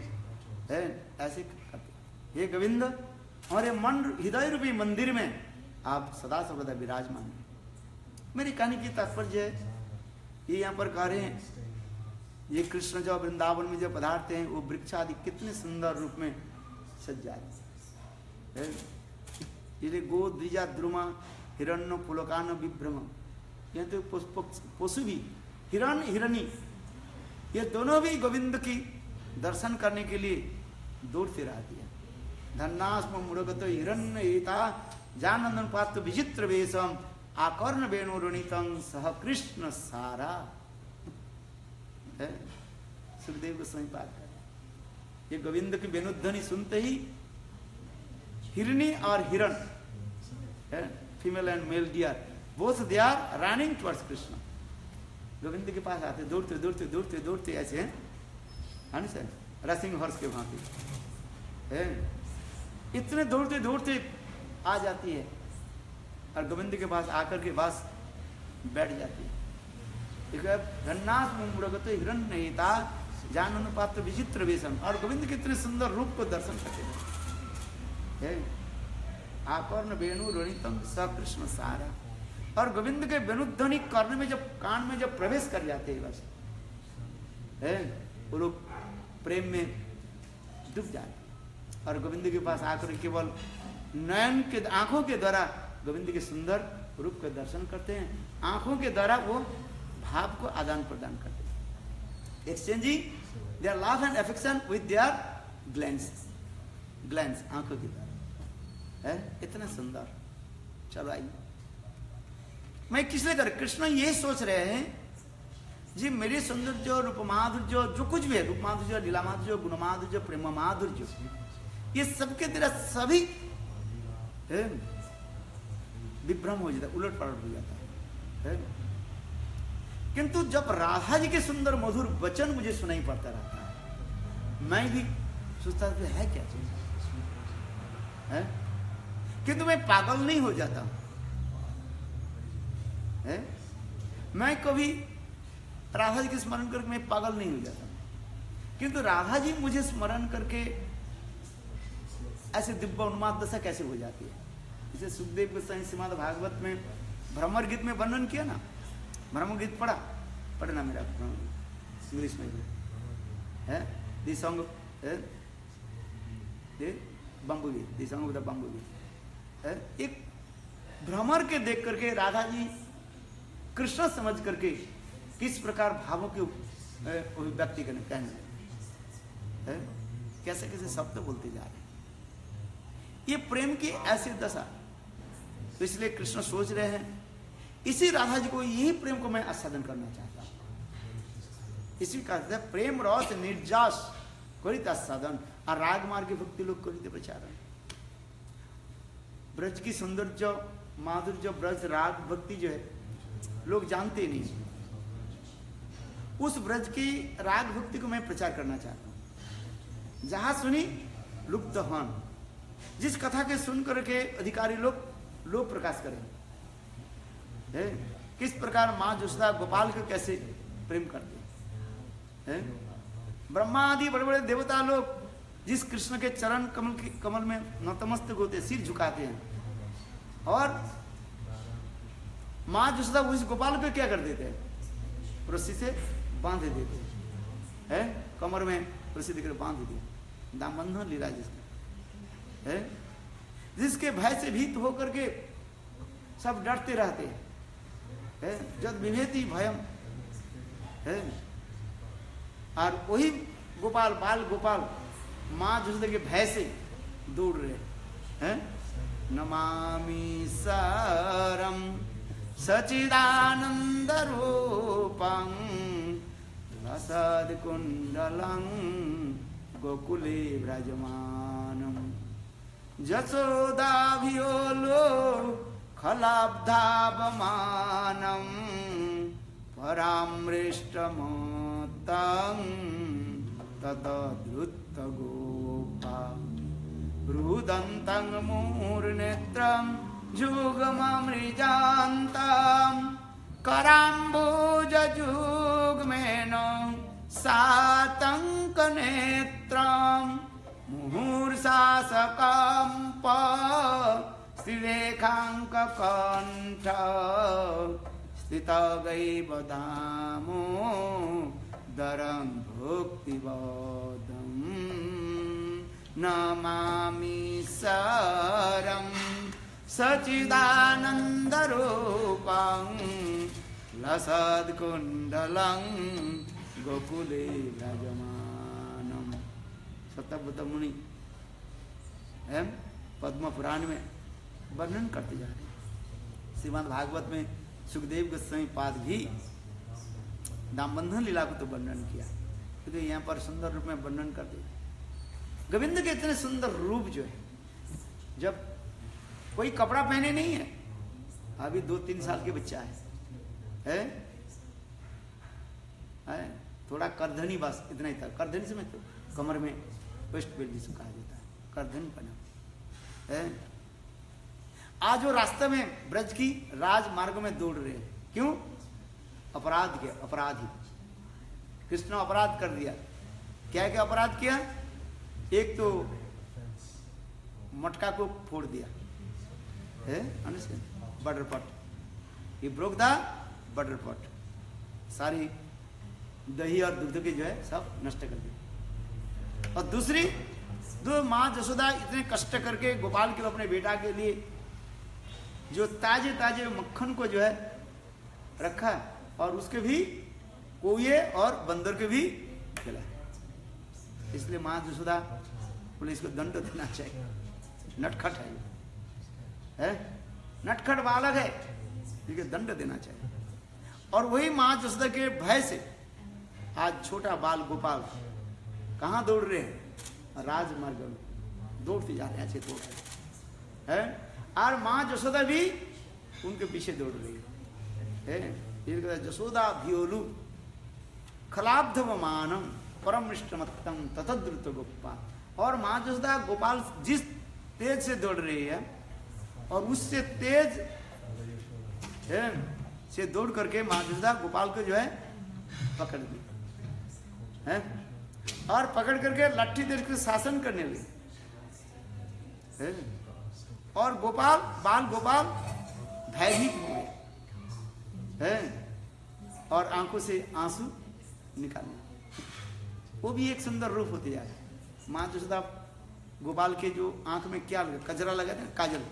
है, ऐसे करते। ये गोविंद हमारे मन हृदय रूपी मंदिर में आप सदा सर्वदा विराजमान हैं। मेरी कहने की तात्पर्य है ये यहाँ पर कह रहे हैं ये कृष्ण जो वृंदावन में जो पदार्थ हैं वो वृक्ष आदि कितने सुंदर रूप में सज जाते हैं। ये गो द्विजा द्रुमा हिरण्य पुलकान विभ्रम, ये तो पशु भी हिरण हिरणी ये दोनों भी गोविंद की दर्शन करने के लिए दौड़ते रहती है। धन्नास्म मुड़गत हिरण्यता जानंदन पात्र विचित्र वेशम आकर्ण वेणुरणितं सह कृष्ण सारा। सुखदेव गोस्वामी पाठ कर ये गोविंद की वेणुध्वनि सुनते ही हिरणी और हिरण female and male deer both they are running towards Krishna. Govind के पास आते दौड़ते दौड़ते दौड़ते दौड़ते ऐसे है ना सर, रसिंग हॉर्स के भांति इतने दौड़ते दौड़ते आ जाती है और गोविंद के पास आकर के पास बैठ जाती है। धन्नास मुड़गत हिरण्यता जानन पात्र विचित्र वेशम, और गोविंद के इतने सुंदर रूप को दर्शन करते हैं। आकर्ण वेणु रणितम स कृष्ण सारा, और गोविंद के वेणुध्वनि कर्ण में जब कान में जब प्रवेश कर जाते हैं बस वो लोग प्रेम में डूब जाते और गोविंद के पास आकर केवल नयन के आंखों के द्वारा गोविंद के सुंदर रूप का दर्शन करते हैं। आंखों के द्वारा वो भाव को आदान प्रदान करते हैं, exchanging their love and affection with their glance आंखों के द्वारा है। इतना सुंदर। चलो आइए, मैं किसलिए कर कृष्ण ये सोच रहे हैं जी मेरे सौंदर्य रूप माधुर्य जो कुछ भी है, रूप माधुर्य लीला माधुर्य गुण माधुर्य प्रेम माधुर्य ये सबके तेरा सभी विभ्रम हो जाता है, उलट पलट हो जाता है। किंतु जब राधा जी के सुंदर मधुर वचन मुझे सुनाई पड़ता रहता है मैं भी सोचता है क्या चीज है, किंतु मैं पागल नहीं हो जाता है। मैं कभी राधा जी के स्मरण करके मैं पागल नहीं हो जाता, किंतु राधा जी मुझे स्मरण करके ऐसे दिव्य उन्माद दशा कैसे हो जाती है। इसे सुखदेव गोस्वामी श्रीमद् भागवत में भ्रमर गीत में वर्णन किया ना, भ्रमर गीत पढ़ना मेरा इंग्लिश में है, दिस सॉन्ग बम्बू गीत, this song of the bamboo गीत। एक भ्रमर के देख करके राधा जी कृष्ण समझ करके किस प्रकार भावों के व्यक्ति कहने कैसे कैसे शब्द बोलते जा रहे हैं, ये प्रेम की ऐसी दशा। तो इसलिए कृष्ण सोच रहे हैं इसी राधा जी को, यही प्रेम को मैं आस्वादन करना चाहता हूं। इसी का प्रेम रस निर्जास करित आस्वादन और राग मार्ग भक्ति लोग करित प्रचारण। ब्रज की सौंदर्य माधुर्य ब्रज राग भक्ति जो है लोग जानते नहीं, उस ब्रज की राग भक्ति को मैं प्रचार करना चाहता हूं। जहां सुनी लुप्त हन, जिस कथा के सुन करके अधिकारी लोग प्रकाश करें किस प्रकार माँ जसोदा गोपाल को कैसे प्रेम करते हैं। ब्रह्मा आदि बड़े बड़े देवता लोग जिस कृष्ण के चरण कमल में नतमस्तक होते, सिर झुकाते हैं, और माँ जसोदा उस गोपाल को क्या कर देते हैं, रस्सी से बांध देते हैं, कमर में रस्सी देकर बांध दिया, दामबंधन लीला जिसका है, जिसके भय से भीत होकर के सब डरते रहते हैं, जद विभेति भयम है। और वही गोपाल बाल गोपाल माँ जसोदा के भय से दौड़ रहे हैं। नमामि सारम सचिदानंद रूपं लसद कुंडलं गोकुले व्रजमानम जसोदाभियोलो खलाब्धावमानं परामृष्टमोत्तं ततद्रुतगोपा रुदन्तं मूर्नेत्रं जुगममृजान्तं कराम्बुजजुग्मेन सातङ्कनेत्रं मुहूर्षासकम्प श्रीरेखाङ्ककण्ठ स्थितगैवदामो दरं भुक्तिबोधं नमामि सरं सच्चिदानन्दरूपं लसत्कुण्डलं गोकुले विराजमानं। सत्यव्रत मुनि पद्म पुराण में वर्णन करते जा रहे हैं। श्रीमद् भागवत में सुखदेव गोस्वामी पाद भी दामबंधन लीला को तो वर्णन किया, तो यहाँ पर सुंदर रूप में वर्णन करते हैं। गोविंद के इतने सुंदर रूप जो है, जब कोई कपड़ा पहने नहीं है, अभी 2-3 साल के बच्चा है? थोड़ा करधनी बस इतना ही था, करधनी समझ तो कमर में वेस्ट बेल्ट जिसको कहा जाता है, करधनी पहना है। आज वो रास्ते में ब्रज की राजमार्ग में दौड़ रहे हैं, क्यों? अपराध के अपराधी कृष्ण अपराध कर दिया। क्या क्या अपराध किया? एक तो मटका को फोड़ दिया, बटर पॉट, ये ब्रोक द बटर पॉट, सारी दही और दूध के जो है सब नष्ट कर दिया। और दूसरी, दो माँ जसोदा इतने कष्ट करके गोपाल के अपने बेटा के लिए जो ताजे ताजे मक्खन को जो है रखा, और उसके भी कोये और बंदर के भी खिलाए। इसलिए माँ जसोदा बोले इसको दंड देना चाहिए, नटखट है, नटखट बालक है, इसलिए दंड देना चाहिए। और वही माँ जसोदा के भय से आज छोटा बाल गोपाल कहाँ दौड़ रहे हैं? राजमार्ग में दौड़ते जा रहे हैं, ऐसे दौड़ रहे हैं। और माँ जसोदा भी उनके पीछे दौड़ रही है। जसोदा भियोलु खलाब्धवमानम परमृष्टमत्तम ततद्रुत गोपा। और माँ जसोदा गोपाल जिस तेज से दौड़ रही है, और उससे तेज से दौड़ करके माँ जसोदा गोपाल को जो है पकड़ दी है, और पकड़ करके लाठी दे के शासन करने लगी। है? और गोपाल, बाल गोपाल भयभीत हो गए हैं और आंखों से आंसू निकालने। वो भी एक सुंदर रूप होते जा रहे। माँ जसोदा गोपाल के जो आंख में क्या लगा, कजरा लगा था, काजल,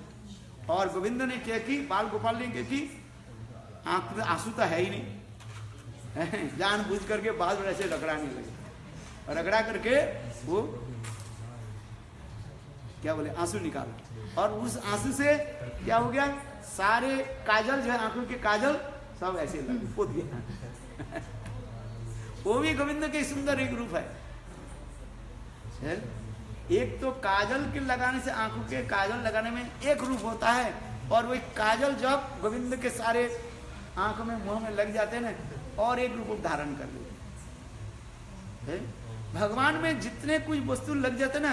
और गोविंद ने क्या की, बाल गोपाल ने क्या की, आंख में आंसू तो है ही नहीं, जान बूझ करके बाल ऐसे रगड़ाने लगे और रगड़ा करके वो क्या बोले आंसू निकाल, और उस आंसू से क्या हो गया, सारे काजल जो है आंखों के काजल सब ऐसे लगे पोत गया। वो भी गोविंद के सुंदर एक रूप है। एक तो काजल के लगाने से, आंखों के काजल लगाने में एक रूप होता है, और वो काजल जब गोविंद के सारे आंखों में मुंह में लग जाते हैं ना, और एक रूप धारण कर लेते। भगवान में जितने कुछ वस्तु लग जाते ना,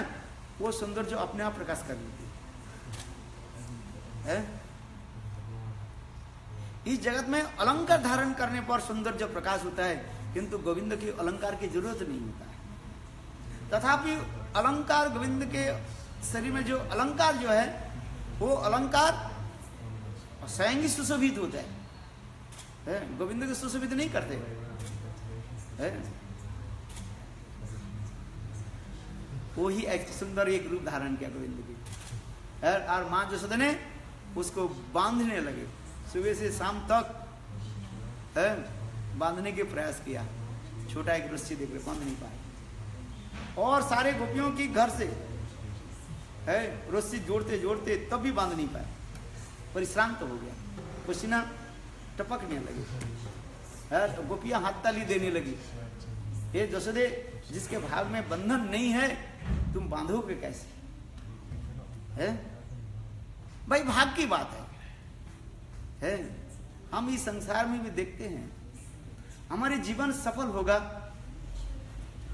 वो सुंदर जो अपने आप प्रकाश कर लेती है। इस जगत में अलंकार धारण करने पर सुंदर जो प्रकाश होता है, किंतु गोविंद की अलंकार की जरूरत नहीं होता है। तथापि अलंकार, गोविंद के शरीर में जो अलंकार जो है, वो अलंकार स्वयं ही सुशोभित होता है, गोविंद को सुशोभित नहीं करते है। वो ही एक सुंदर एक रूप धारण किया गोविंद की, और माँ जसोदा ने उसको बांधने लगे, सुबह से शाम तक बांधने के प्रयास किया। छोटा एक रस्सी देख रहे, बांध नहीं पाए, और सारे गोपियों की घर से रस्सी जोड़ते जोड़ते तब भी बांध नहीं पाए। परिश्रांत तो हो गया, पसीना टपकने लगे, तो गोपियां हाथ ताली देने लगी, हे जसोदे, जिसके भाग में बंधन नहीं है तुम बांधोगे कैसे? है भाई, भाग की बात है। हम इस संसार में भी देखते हैं, हमारे जीवन सफल होगा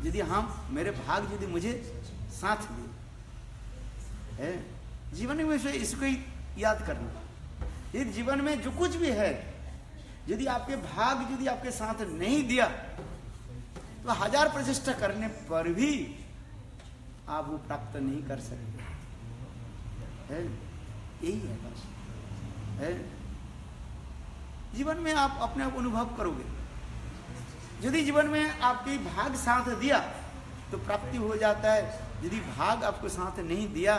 यदि हम, मेरे भाग यदि मुझे साथ दे। जीवन में से इसको ही याद करना, एक जीवन में जो कुछ भी है, यदि आपके भाग यदि आपके साथ नहीं दिया, तो 1000 प्रचेष्टा करने पर भी आप वो प्राप्त नहीं कर सकते। यही है बस। जीवन में आप अपने आप अनुभव करोगे, यदि जीवन में आपके भाग साथ दिया तो प्राप्ति हो जाता है, यदि भाग आपको साथ नहीं दिया,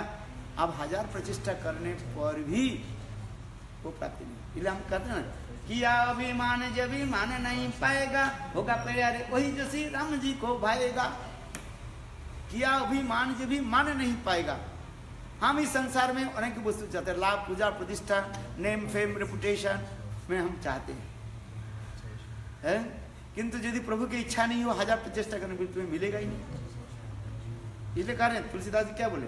आप 1000 प्रचेष्टा करने पर भी वो प्राप्ति नहीं। इसलिए हम कहते हैं ना, किया अभिमान जब मान नहीं पाएगा, होगा प्यारे वही जो श्री राम जी को भाएगा। किया अभिमान जब भी मान नहीं पाएगा। हम इस संसार में अनेक वस्तु चाहते हैं, लाभ, पूजा, प्रतिष्ठा, नेम, फेम, रेपुटेशन में हम चाहते हैं, किंतु यदि प्रभु की इच्छा नहीं हो, 1000 प्रचेष्टा करने पर तुम्हें मिलेगा ही नहीं। इसलिए कह रहे हैं तुलसीदास जी क्या बोले,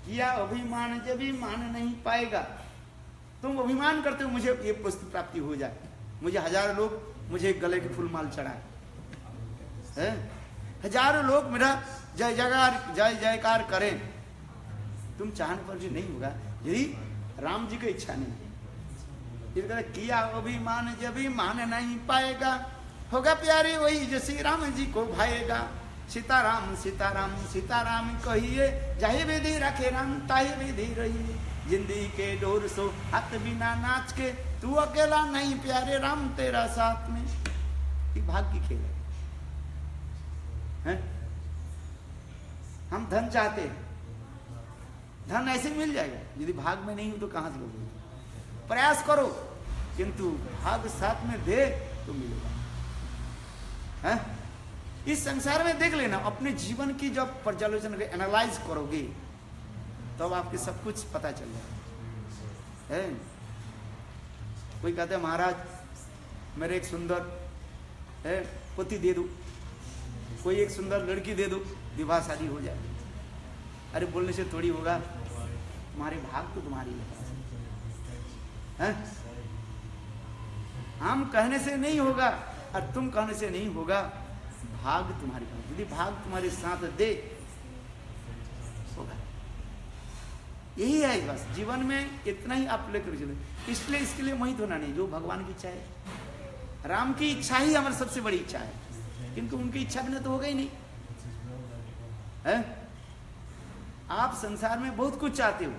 किया अभिमान जब भी मान नहीं पाएगा। तुम अभिमान करते हो मुझे ये वस्तु प्राप्ति हो जाए, मुझे 1000 लोग मुझे गले के फूल माल चढ़ाए, 1000 लोग मेरा जय जयकार करें, तुम चाहने पर भी नहीं होगा यदि राम जी की इच्छा नहीं है। किया अभिमान जब भी मान नहीं पाएगा, होगा प्यारे वही जो श्री राम जी को भाएगा। सीताराम सीताराम सीताराम कहिए, जाहे विधि रखे राम ताहे विधि रही। जिंदगी के डोर सो हाथ बिना नाच के, तू अकेला नहीं प्यारे राम तेरा साथ में। ये भाग की खेल है। हम धन चाहते हैं, धन ऐसे मिल जाएगा, यदि भाग में नहीं हो तो कहां से मिलेगा? प्रयास करो, किंतु भाग साथ में दे तो मिलेगा। है? इस संसार में देख लेना, अपने जीवन की जब पर्यालोचना एनालाइज करोगे तब तो आपके सब कुछ पता चल जाएगा। है? कोई कहते हैं महाराज मेरे एक सुंदर पति दे दो, कोई एक सुंदर लड़की दे दो, विवाह शादी हो जाए। अरे बोलने से थोड़ी होगा, तुम्हारे भाग तो तुम्हारी है। हम कहने से नहीं होगा और तुम कहने से नहीं होगा, भाग तुम्हारी। यदि भाग तुम्हारे साथ दे होगा। यही है बस जीवन में, इतना ही आप लेकर चले। इसलिए इसके लिए मोहित होना नहीं, जो भगवान की इच्छा है। राम की इच्छा ही हमारी सबसे बड़ी इच्छा है, किंतु उनकी इच्छा बिना तो होगा ही नहीं है। आप संसार में बहुत कुछ चाहते हो,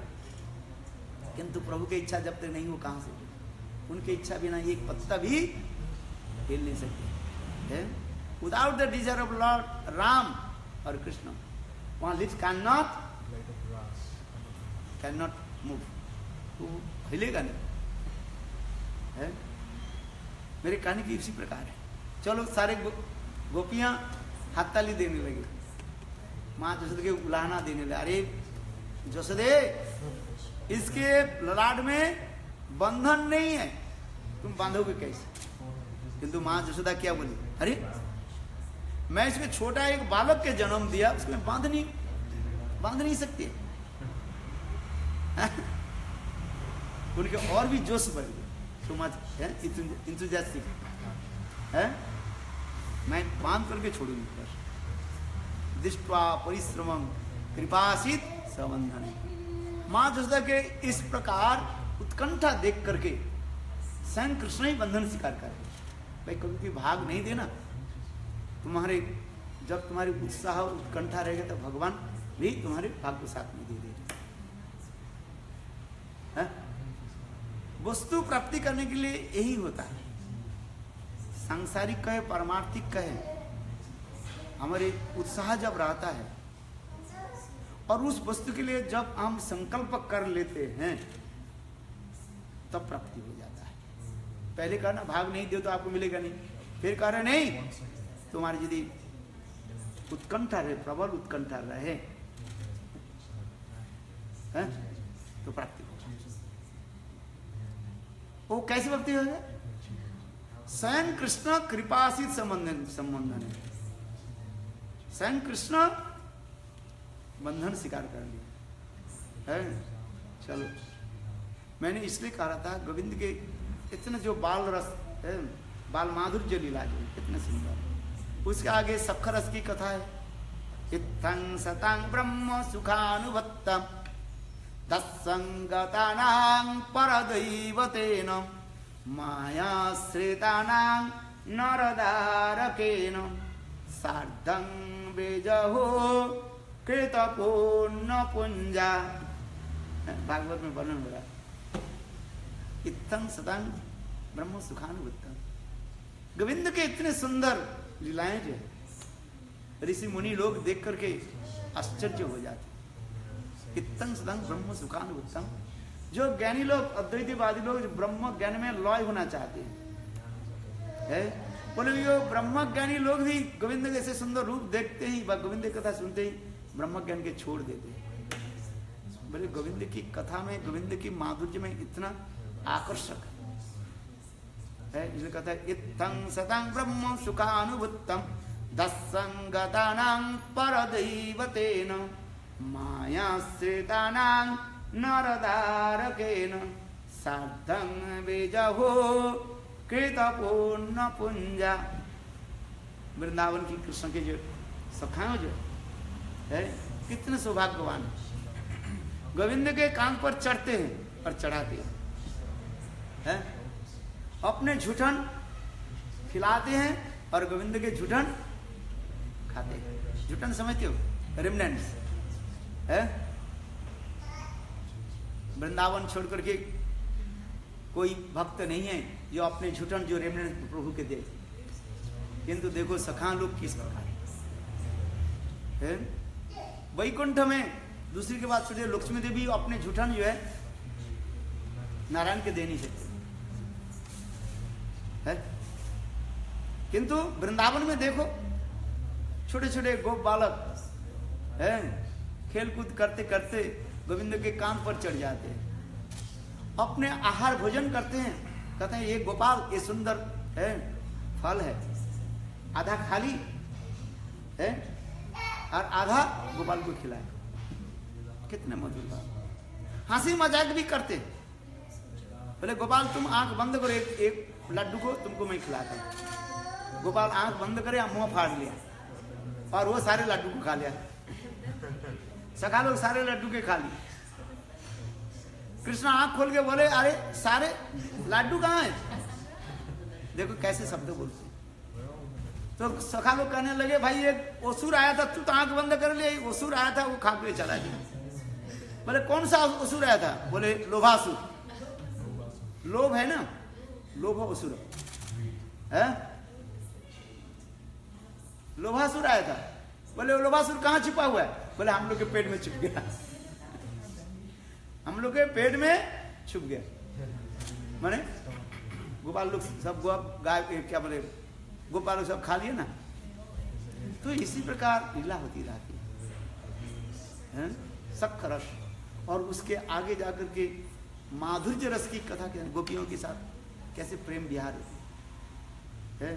किंतु प्रभु की इच्छा जब तक नहीं हो कहां से, उनकी इच्छा बिना एक पत्ता भी हिल नहीं सकते। Without the desire of Lord Ram और कृष्ण, वहां लिप्स कैन नॉट मूव, वो हिलेगा नहीं है। मेरे कहने की इसी प्रकार है। चलो सारे गोपियां हाथ ताली देने लगे, माँ जसोदा के उलाहना देने लगे, अरे जसोदे इसके ललाट में बंधन नहीं है, तुम बांधोगे कैसे? किंतु माँ जसोदा क्या बोली, अरे मैं इसमें छोटा एक बालक के जन्म दिया, उसमें बांध नहीं सकती। उनके और भी जोश बढ़ गए, सो मच इंथुजियास्टिक है, मैं बांध करके छोड़ूंगी पर दृष्ट्वा परिश्रमम कृपासित सबंधन। माँ जसोदा के इस प्रकार उत्कंठा देख करके स्वयं कृष्ण ही बंधन स्वीकार कर, भाई कभी भी भाग नहीं देना तुम्हारे, जब तुम्हारी उत्साह उत्कंठा रहेगा तो भगवान भी तुम्हारे भाग को साथ में दे देगा। वस्तु प्राप्ति करने के लिए यही होता है, सांसारिक कहे पारमार्थिक कहे, हमारे उत्साह जब रहता है और उस वस्तु के लिए जब हम संकल्प कर लेते हैं तब प्राप्ति हो जाता है। पहले कहना भाग नहीं दो तो आपको मिलेगा नहीं, फिर कह रहे नहीं, तुम्हारी यदि उत्कंठा रहे, प्रबल उत्कंठा रहे तो प्राप्ति हो। वो कैसे भक्ति हो जाए? स्वयं कृष्ण कृपासित संबंधन है, स्वयं कृष्ण बंधन स्वीकार कर लिया है। चलो मैंने इसलिए कहा था गोविंद के इतने जो बाल रस है, बाल माधुर्य लीला जो इतने सुंदर, उसके आगे सखर रस की कथा है। इत्थं सतां ब्रह्म सुखानुवत्तम तत्संगतानां परदैवतेन मायाश्रितानां नरदारकेन सार्धं बेजहो कृतपूर्ण पुंजा। भागवत में वर्णन हो रहा है, इत्थं सतां ब्रह्म सुखानुवत्तम। गोविंद के इतने सुंदर लीलाएं जो है ऋषि मुनि लोग देख करके आश्चर्य हो जाते। इत्थं सतां ब्रह्म सुखानुवत्तम, जो ज्ञानी लोग अद्वैतवादी लोग जो ब्रह्म ज्ञान में लय होना चाहते हैं, बोले यो ब्रह्म ज्ञानी लोग भी गोविंद के ऐसे सुंदर रूप देखते ही व गोविंद की कथा सुनते ही ब्रह्म ज्ञान के छोड़ देते हैं। बोले गोविंद की कथा में, गोविंद की माधुर्य में इतना आकर्षक है, इसलिए कहता है इत्थं सतां ब्रह्म सुखानुवत्तम दस्संगतानां परदैवतेन मायाश्रितानां नरदारकेन सार्धं बेजहो कृतपूर्ण पुंजा। वृंदावन की कृष्ण के जो सखाएं जो है कितने सौभाग्यवान, गोविंद के कान पर चढ़ते हैं और चढ़ाते हैं, अपने झूठन खिलाते हैं और गोविंद के झूठन खाते हैं। झूठन समझते हो, रिमनेंट्स है। वृंदावन छोड़ करके कोई भक्त नहीं है जो अपने झूठन जो रेमनेंट प्रभु के दे, किंतु देखो सखा लोग किस प्रकार है। वैकुंठ में दूसरी के बाद छोड़िए, लक्ष्मी देवी अपने झूठन जो है नारायण के दे नहीं सकते है, किंतु वृंदावन में देखो छोटे छोटे गोप बालक है, खेल कूद करते करते गोविंद के कान पर चढ़ जाते हैं, अपने आहार भोजन करते हैं, कहते हैं ये गोपाल ये सुंदर है फल है, आधा खाली है और आधा गोपाल को खिलाए। कितने मधुर बात। हंसी मजाक भी करते, बोले गोपाल तुम आंख बंद करो, एक लड्डू को तुमको मैं खिलाता हूं। गोपाल आंख बंद करे, मुंह फाड़ लिया और वो सारे लड्डू को खा लिया। सखा लोग सारे लड्डू के खा लिए। कृष्ण आंख खोल के बोले अरे सारे लड्डू कहाँ है? देखो कैसे शब्द बोलते। तो सखा लोग कहने लगे भाई एक असुर आया था, तू तो आंख बंद कर लिया, असुर आया था वो खा के चला गया। बोले कौन सा असुर आया था? बोले लोभासुर। लोभ है ना, लोभ असुर है, लोभासुर आया था। बोले वो लोभासुर कहाँ छिपा हुआ है? बोले हम लोग के पेट में छुप गया, हम लोग के पेट में छुप गया। माने गोपाल लोग सब गाय क्या बोले गोपाल लोग सब खा लिए ना। तो इसी प्रकार लीला होती रहती है, सख्त रस, और उसके आगे जाकर के माधुर्य रस की कथा के गोपियों के साथ कैसे प्रेम विहार होती है।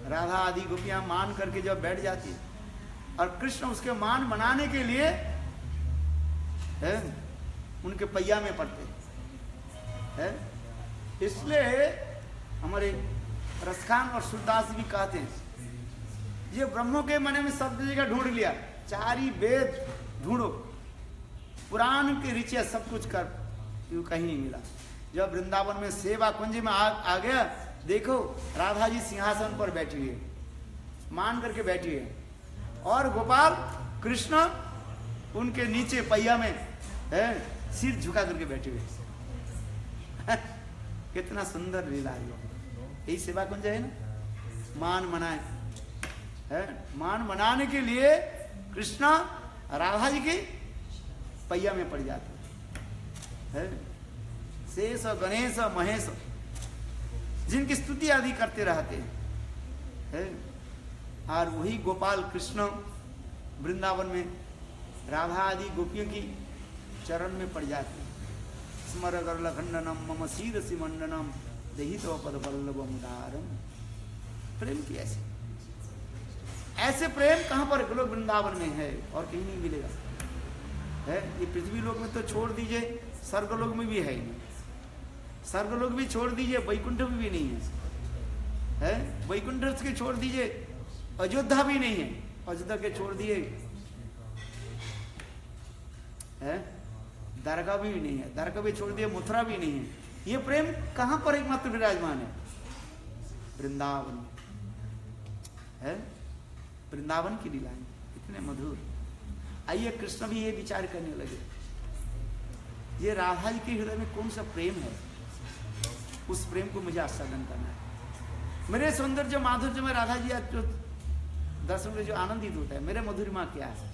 राधा आदि गोपियां मान करके जब बैठ जाती है और कृष्ण उसके मान मनाने के लिए है उनके पैया में पड़ते है। इसलिए हमारे रसखान और सूरदास भी कहते हैं ये ब्रह्मों के मन में सब जगह ढूंढ लिया, चारी वेद ढूंढो, पुराण के ऋचा सब कुछ कर, क्यों कहीं नहीं मिला। जब वृंदावन में सेवा कुंज में आ गया, देखो राधा जी सिंहासन पर बैठी हुई है, मान करके बैठी है, और गोपाल कृष्ण उनके नीचे पैया में है सिर झुका करके बैठे हुए। कितना सुंदर लीला है। यही सेवा कुंज है ना, मान मनाए है, मान मनाने के लिए कृष्ण राधा जी के पैया में पड़ जाते है। शेष गणेश महेश जिनकी स्तुति आदि करते रहते हैं, और वही गोपाल कृष्ण वृंदावन में राधा आदि गोपियों की चरण में पड़ जाते हैं। स्मर गरल खंडनम मम शीर सिमंडनम देहि तो पद वल्लभम उदारम। प्रेम की ऐसे प्रेम कहां पर गोलोक वृंदावन में है और कहीं नहीं मिलेगा है। ये पृथ्वी लोक में तो छोड़ दीजिए, स्वर्गलोक में भी है ही नहीं, स्वर्गलोक भी छोड़ दीजिए, वैकुंठ में भी नहीं है, वैकुंठ के छोड़ दीजिए, अयोध्या भी नहीं है, अयोध्या के छोड़ दिए है, द्वारका भी नहीं है, द्वारका भी छोड़ दिए, मथुरा भी नहीं है। ये प्रेम कहां पर एकमात्र विराजमान है? वृंदावन है। वृंदावन की लीलाएं इतने मधुर। आइए कृष्ण भी ये विचार करने लगे, ये राधा जी के हृदय में कौन सा प्रेम है, उस प्रेम को मुझे आस्वादन करना है। मेरे सौंदर्य माधुर्य में राधा जी जो दर्शन में जो आनंदित होता है, मेरे मधुरिमा क्या है,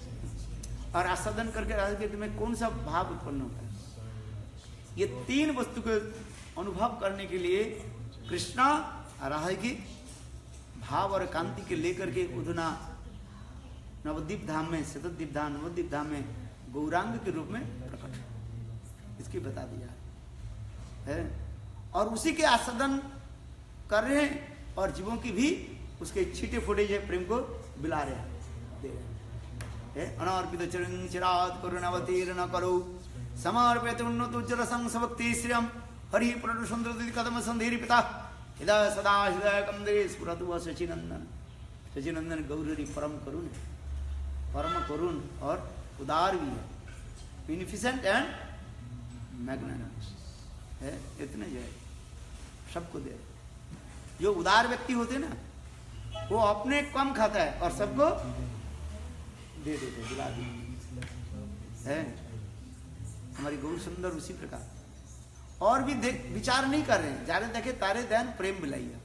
और आस्वादन करके राधा जी में कौन सा भाव उत्पन्न होता है। ये तीन वस्तु को अनुभव करने के लिए कृष्णा राधा की भाव और कांति के लेकर के उधना नवद्वीप धाम में, शतद्वीप धाम, नवद्वीप धाम में गौरांग के रूप में प्रकट, इसकी बता दिया है। और उसी के आस्वादन कर रहे हैं, और जीवों की भी उसके छीटे फूटे जो प्रेम को बिला रहे हैं, दे रहे हैं। अनार्पित चरण चिरात करुणावतीर न करो समर्पित उन्नत उज्जवल संसभक्ति श्रियम हरि प्रण सुंदर कदम संधेरी पिता हृदय सदा हृदय कंदरे स्फुरतु शचिनंदन। शचिनंदन गौरी परम करुण, परम करुण और उदार भी है, बेनिफिसेंट एंड मैग्नानिमस है। इतने जो है सबको दे, जो उदार व्यक्ति होते ना वो अपने कम खाता है और सबको दे देते, दिला देते है। हमारी गौर सुंदर उसी प्रकार, और भी देख विचार नहीं कर रहे हैं, जारे देखे तारे दैन प्रेम मिलाइए,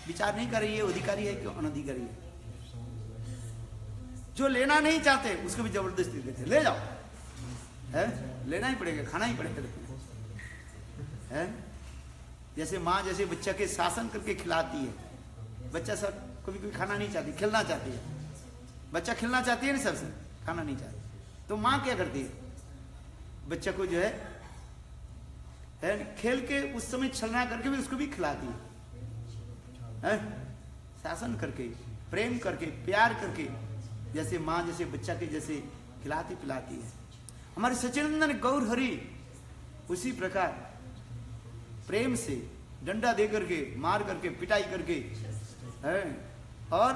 विचार नहीं कर रही है अधिकारी है क्यों अनधिकारी है। जो लेना नहीं चाहते उसको भी जबरदस्ती देते, ले जाओ है, लेना ही पड़ेगा, खाना ही पड़ेगा है। जैसे माँ जैसे बच्चा के शासन करके खिलाती है, बच्चा सब कभी कोई खाना नहीं चाहती, खिलना चाहती है, बच्चा खिलना चाहती है ना, सबसे खाना नहीं चाहती, तो माँ क्या करती है, बच्चा को जो है खेल के उस समय छलना करके भी उसको भी खिलाती है, शासन करके, प्रेम करके, प्यार करके, जैसे माँ जैसे बच्चा के जैसे खिलाती पिलाती है। हमारे सचिनंदन गौर हरि उसी प्रकार प्रेम से डंडा दे करके, मार करके, पिटाई करके है, और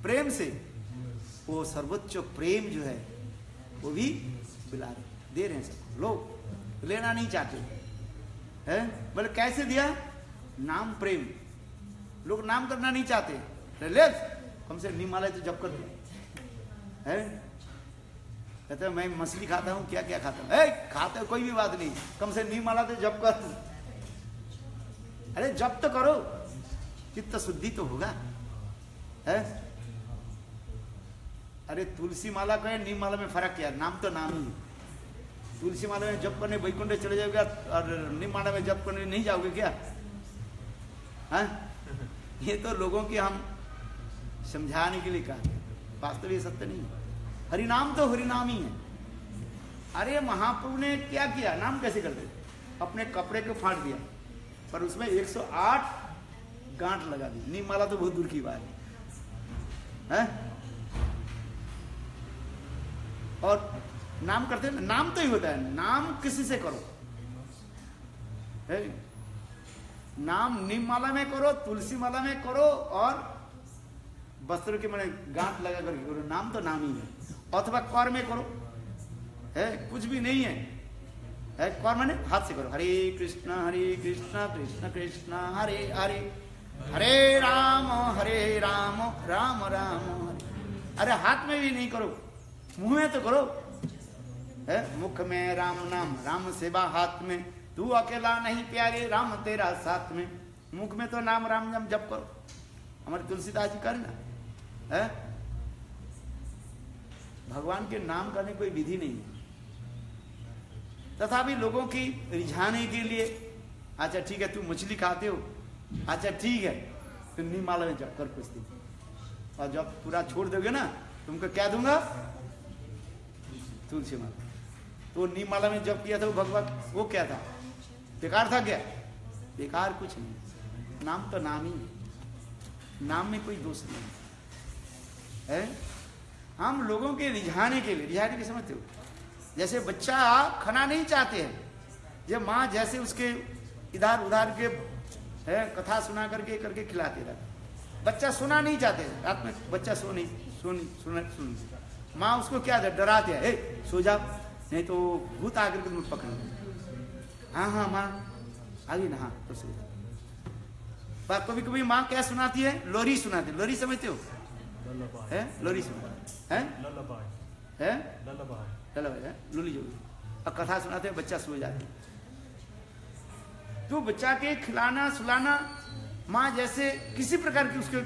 प्रेम से वो सर्वोच्च प्रेम जो है वो भी पिला रहे, दे रहे हैं सब लोग, लेना नहीं चाहते है। बोले कैसे दिया? नाम प्रेम, लोग नाम करना नहीं चाहते, ले कम से हिमालय तो जब करते है, कहते मैं मछली खाता हूँ, क्या क्या खाता हूँ। खाते हो कोई भी बात नहीं, कम से नीम माला तो जप कर। अरे जप तो करो, चित्त शुद्धि तो होगा है। अरे तुलसी माला का नीम माला में फर्क क्या है? नाम तो नाम ही है। तुलसी माला में जप करने वैकुंठ चले जाओगे और नीम माला में जप करने नहीं जाओगे क्या? हाँ, ये तो लोगों की हम समझाने के लिए कहा, वास्तव ये सत्य नहीं है। हरिनाम तो हरिनाम ही है। अरे महाप्रभु ने क्या किया? नाम कैसे करते? अपने कपड़े को फाड़ दिया, पर उसमें 108 गांठ लगा दी। नीम माला तो बहुत दूर की बात है। और नाम करते हैं, नाम तो ही होता है, नाम किसी से करो है? नाम नीम माला में करो, तुलसी माला में करो, और वस्त्र के मैंने गांठ लगा करके करो। नाम तो नाम ही है। अथवा कर में करो है, कुछ भी नहीं है। कर मैंने हाथ से करो, हरे कृष्ण कृष्ण कृष्ण हरे हरे, हरे राम राम राम हरे। अरे हाथ में भी नहीं करो, मुंह में तो करो है। मुख में राम नाम, राम सेवा हाथ में, तू अकेला नहीं प्यारे, राम तेरा साथ में। मुख में तो नाम राम नाम जप करो। हमारे तुलसीदास जी करे ना है। भगवान के नाम करने कोई विधि नहीं है। तथापि लोगों की रिझाने के लिए, अच्छा ठीक है तू मछली खाते हो, अच्छा ठीक है तो नीम माला में जप कर कुछ दिन, और जब पूरा छोड़ दोगे ना तुमको क्या दूंगा? तुलसी माला। तो नीम माला में जप किया था वो भगवान, वो क्या था? बेकार था क्या? बेकार कुछ नहीं। नाम तो नाम ही है, नाम में कोई दोष नहीं है। हम लोगों के रिझाने के लिए, रिझाने के समझते हो? जैसे बच्चा खाना नहीं चाहते हैं, जब माँ जैसे उसके इधर उधर के है कथा सुना करके खिलाते रहते। बच्चा सोना नहीं चाहते, रात में बच्चा सुन माँ उसको क्या डराते है, सो जा नहीं तो भूत आकर के तुम्हें पकड़। हाँ माँ आगे ना, हाँ तो सो जा। कभी कभी माँ क्या सुनाती है? लोरी सुनाती है। लोरी समझते हो? है लोरी सुना है, लुली जो और कथा सुनाते हैं, बच्चा सो जाते। तो बच्चा के खिलाना सुलाना माँ जैसे किसी प्रकार की उसके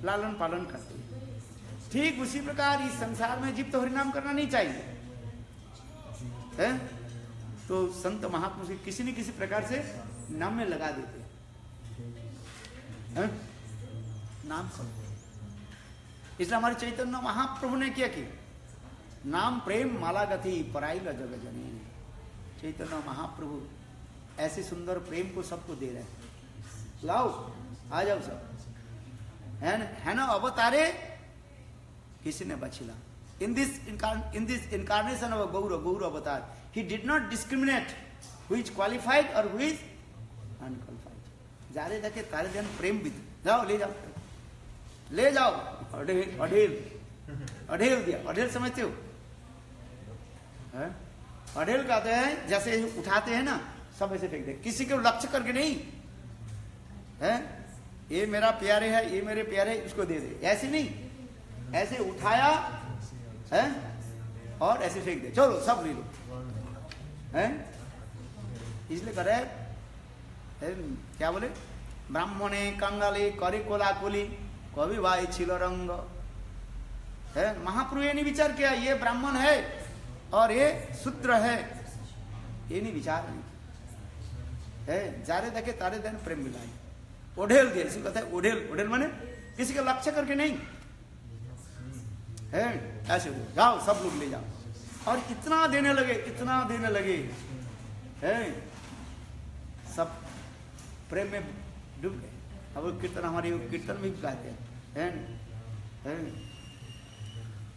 लालन पालन करती है, ठीक उसी प्रकार इस संसार में जीव तो हरिनाम करना नहीं चाहिए है। तो संत महापुरुष किसी न किसी प्रकार से नाम में लगा देते हैं नाम सब। इसलिए हमारे चैतन्य महाप्रभु ने क्या किया? नाम प्रेम माला गति पराई ल जग जनी। चैतन्य महाप्रभु ऐसे सुंदर प्रेम को सबको दे रहे हैं। लाओ आ जाओ सब है ना। अवतारे किसी ने बचिला इन दिस इनकारनेशन ऑफ गौर अवतार, he did not discriminate who is qualified और हु इज अनक्वालिफाइड। जारे देखे तारे दिन प्रेम भी जाओ ले जाओ अढ़ेल दिया। अढ़ेल समझते हो? अढ़ेल कहते हैं जैसे उठाते हैं ना, सब ऐसे फेंक दे, किसी को लक्ष्य करके नहीं है। ये मेरा प्यारे है, ये मेरे प्यारे, उसको दे दे, ऐसे नहीं, ऐसे उठाया है और ऐसे फेंक दे, चलो सब ले लो है। इसलिए करे क्या बोले? ब्राह्मणे कंगाले करे कोलाकुली कवि भाई छिलो रंग है। महाप्रभु ये नहीं विचार किया ये ब्राह्मण है और ये शूद्र है, ये नहीं विचार नहीं है। जारे देखे तारे दिन प्रेम मिलाए। ओढ़ेल दिया, इसी कहता है ओढ़ेल माने किसी का लक्ष्य करके नहीं है। ऐसे जाओ सब लोग ले जाओ, और इतना देने लगे है, सब प्रेम में डूब गए। अब कीर्तन हमारी कीर्तन भी गाते हैं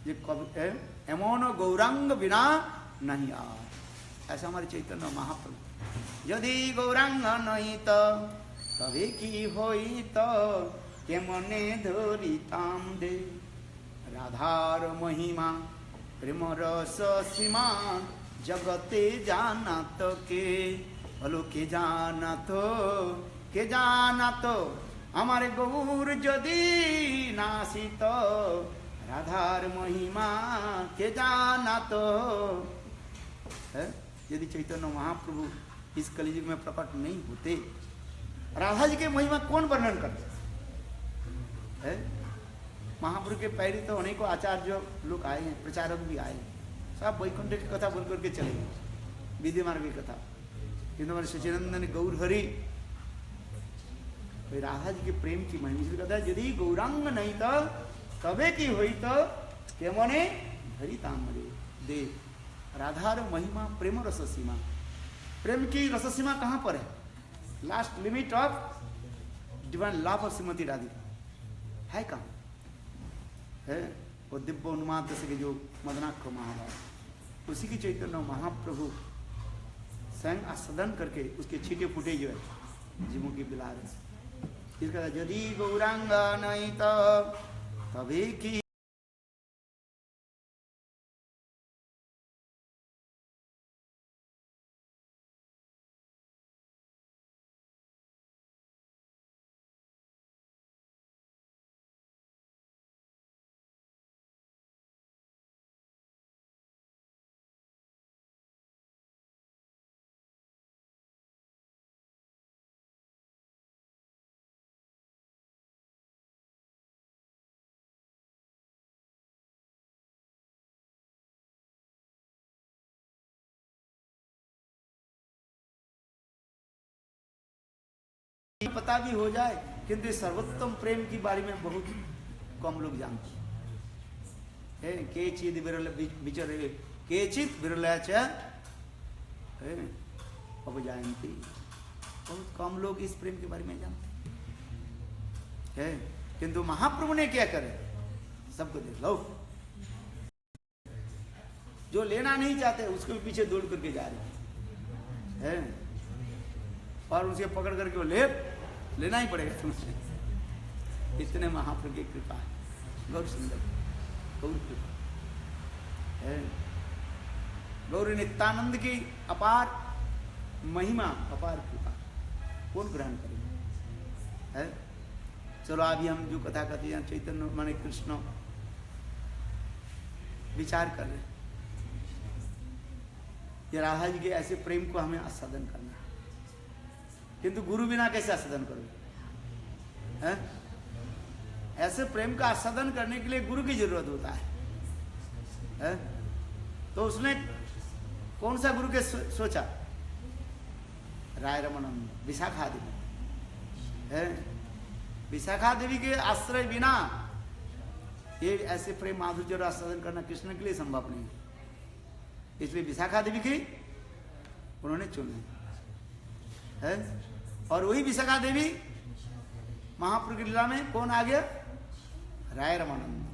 ये कभी एमोन गौरांग बिना नहीं आ। ऐसा हमारे चैतन्य महाप्रभु। यदि गौरांग नहीं तो तभी की होई तो के मने धोरी ताम दे। राधार महिमा प्रेम रस सीमा जगते जाना तो के बोलो के जाना तो हमारे गौर यदि नासी तो राधार महिमा के जाना तो है। यदि चैतन्य महाप्रभु इस कलियुग में प्रकट नहीं होते, राधा जी के महिमा कौन वर्णन करते है? महाप्रभु के पैरी तो अनेकों आचार्य लोग आए हैं, प्रचारक भी आए, सब वैकुंठ की कथा बोल करके चले गए, विधि मार्ग की कथा। किंतु हमारे सचिनंदन गौर हरि राधा जी के प्रेम की महिमा इसलिए कहता है, यदि गौरांग नहीं तो कबे की हुई तो के मने धरी तामरे दे। राधार महिमा प्रेम रस सीमा, प्रेम की रस सीमा कहाँ पर है? Last limit of divine love of Shrimati Radhika है कहाँ है? वो दिव्य उन्माद से जो मदनाक्ष महाभारत, उसी की चैतन्य महाप्रभु स्वयं आस्वादन करके उसके छीटे फूटे जो है जीवों की बिला रहे। इसका यदि गौरांग नहीं तो तभी की पता भी हो जाए, किंतु सर्वोत्तम प्रेम की बारे में बहुत कम लोग जानते हैं। के चिद विरल विचरे के चित विरल अपजायंती, बहुत कम लोग इस प्रेम के बारे में जानते हैं। किंतु महाप्रभु ने क्या करे, सबको देख लो, जो लेना नहीं चाहते उसके भी पीछे दौड़ करके जा रहे हैं और उसे पकड़ करके वो लेना ही पड़ेगा तुमसे। इतने महाप्रभु की कृपा है, गौर सुंदर गौर कृपा है। गौरी नित्यानंद की अपार महिमा, अपार कृपा कौन ग्रहण करेगा है? चलो अभी हम जो कथा कहते हैं चैतन्य माने कृष्ण विचार कर रहे, ये राधा जी के ऐसे प्रेम को हमें आस्वादन करना, किंतु गुरु बिना कैसे आस्वादन करोगे हैं? ऐसे प्रेम का आस्वादन करने के लिए गुरु की जरूरत होता है? तो उसने कौन सा गुरु के सोचा? राय रमानंद, विशाखा देवी है। विशाखा देवी के आश्रय बिना ये ऐसे प्रेम माधुर्य और आस्वादन करना कृष्ण के लिए संभव नहीं, इसलिए विशाखा देवी की उन्होंने चुनी है। और वही विशाखा देवी महाप्रभु की लीला में कौन आ गया? राय रमानंद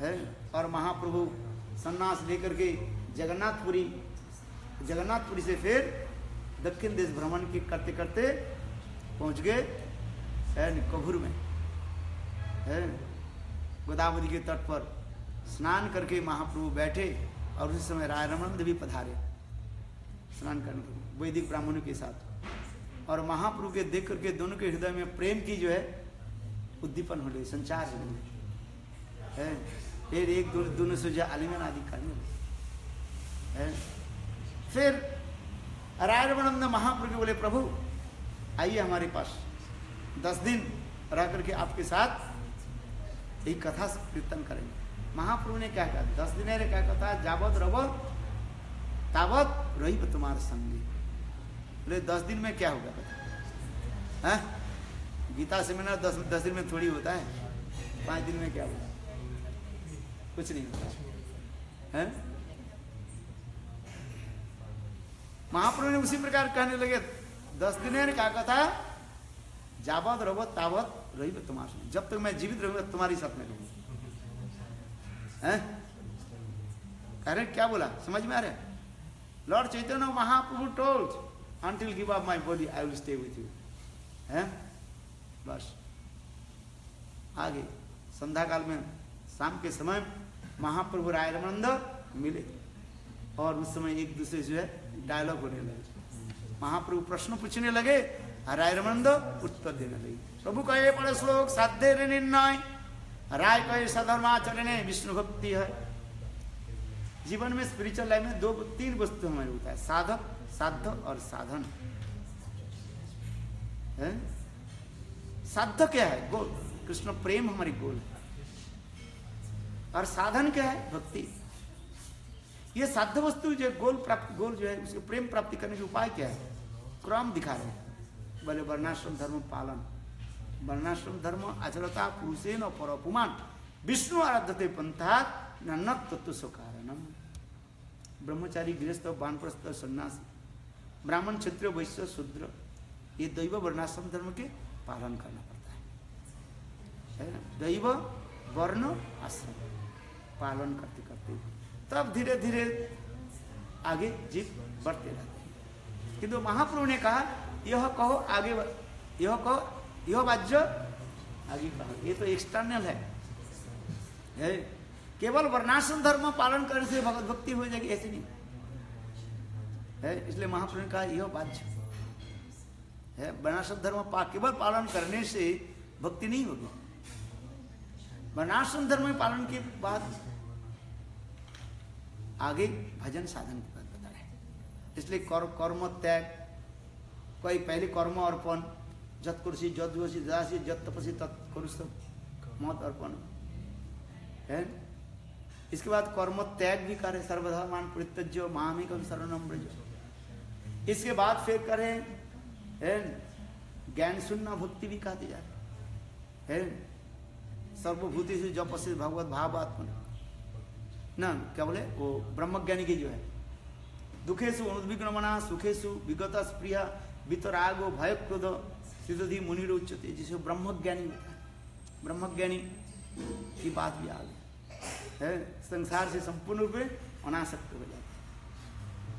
है। और महाप्रभु सन्यास लेकर के जगन्नाथपुरी से फिर दक्षिण देश भ्रमण की करते करते पहुंच गए कभूर में है। गोदावरी के तट पर स्नान करके महाप्रभु बैठे और उसी समय राय रमानंद भी पधारे स्नान करने को वैदिक ब्राह्मणों के साथ। और महाप्रभु के देख करके दोनों के हृदय में प्रेम की जो है उद्दीपन हो रही, संचार हो रही है। फिर एक दोनों से जो आलिंगन आदि करने है। फिर राय रमानंद महाप्रभु के बोले, प्रभु आइए हमारे पास 10 दिन रह करके आपके साथ एक कथा कीर्तन करेंगे। महाप्रभु ने क्या कहा? 10 दिन ने क्या कहा? जावत रवो तावत रही तुम्हारे संगी। बोले 10 दिन में क्या होगा पता? गीता सेमिनार 10 दिन में थोड़ी होता है, 5 दिन में क्या होगा? कुछ नहीं होता है। महाप्रभु ने उसी प्रकार कहने लगे, 10 दिन ने क्या कहा था? जावत रवो तावत रही तुम्हारे संग, जब तक मैं जीवित रहूंगा तुम्हारी साथ में रहूंगा। कारण क्या बोला समझ में आ रहा है? Lord Chaitanya Mahaprabhu told, until give up my body I will stay with you। हैं? बस आगे संध्या काल में शाम के समय महाप्रभु राय रमानंद मिले और उस समय एक दूसरे से डायलॉग होने लगे। महाप्रभु प्रश्न पूछने लगे और राय रमानंद उत्तर देने लगे। प्रभु कहे पड़े श्लोक साध्य रे निर्णय राय कहे सधर्माचरणे विष्णु भक्ति है। जीवन में स्पिरिचुअल लाइफ में 2-3 वस्तु हमारे होता है, साधक, साध्य और साधन है? साध्य क्या है? गोल, कृष्ण प्रेम हमारी गोल है। और साधन क्या है? भक्ति। ये साध्य वस्तु जो गोल प्राप्ति, गोल जो है उसके प्रेम प्राप्ति करने के उपाय क्या है? क्रम दिखा रहे हैं। बोले वर्णाश्रम धर्म पालन, वर्णाश्रम धर्म आचरता पुरुषेण परोपुमान विष्णु आराध्यते पंथात न तत्व कारणम। ब्रह्मचारी, गृहस्थ, वानप्रस्थ, सन्यासी, ब्राह्मण, क्षत्रिय, वैश्य, शूद्र, ये दैव वर्णाश्रम धर्म के पालन करना पड़ता है ना? दैव वर्ण आश्रम पालन करते करते तब धीरे धीरे आगे जीव बढ़ते रहते हैं। किंतु महाप्रभु ने कहा यह कहो आगे, यह कहो, यह वाज्य आगे कहो। ये तो एक्सटर्नल है। केवल वर्णाश्रम धर्म पालन करने से भगवत भक्ति हो जाएगी ऐसे नहीं है। इसलिए महाप्रभु ने कहा यह वाज्य है। वर्णाश्रम धर्म केवल पालन करने से भक्ति नहीं होगी। वर्णाश्रम धर्म पालन के बाद आगे भजन साधन की बात बता रहे हैं। इसलिए कर्म त्याग, कोई पहले कर्म अर्पण, जत कुर्सी जत जोशी दासी जत तपसी तत्कुरुष मत अर्पण है। इसके बाद कर्म त्याग भी करे, सर्वधर्मान परित्यज्य मामेकं शरणं व्रज। इसके बाद फिर करें ज्ञान शून्य भक्ति भी कहती जा रही है। सर्वभूति से जपसी भगवत भावात्मन ना, क्या बोले वो ब्रह्मज्ञानी की जो है, दुखेशु अनुद्विग्नमना सुखेशु विगत स्प्रिया वितरागो भय क्रोध सिद्धि मुनि उच्चते, जिसे ब्रह्मज्ञानी होता है। ब्रह्मज्ञानी की बात भी आ गई है, संसार से संपूर्ण रूप में अनासक्त हो जाता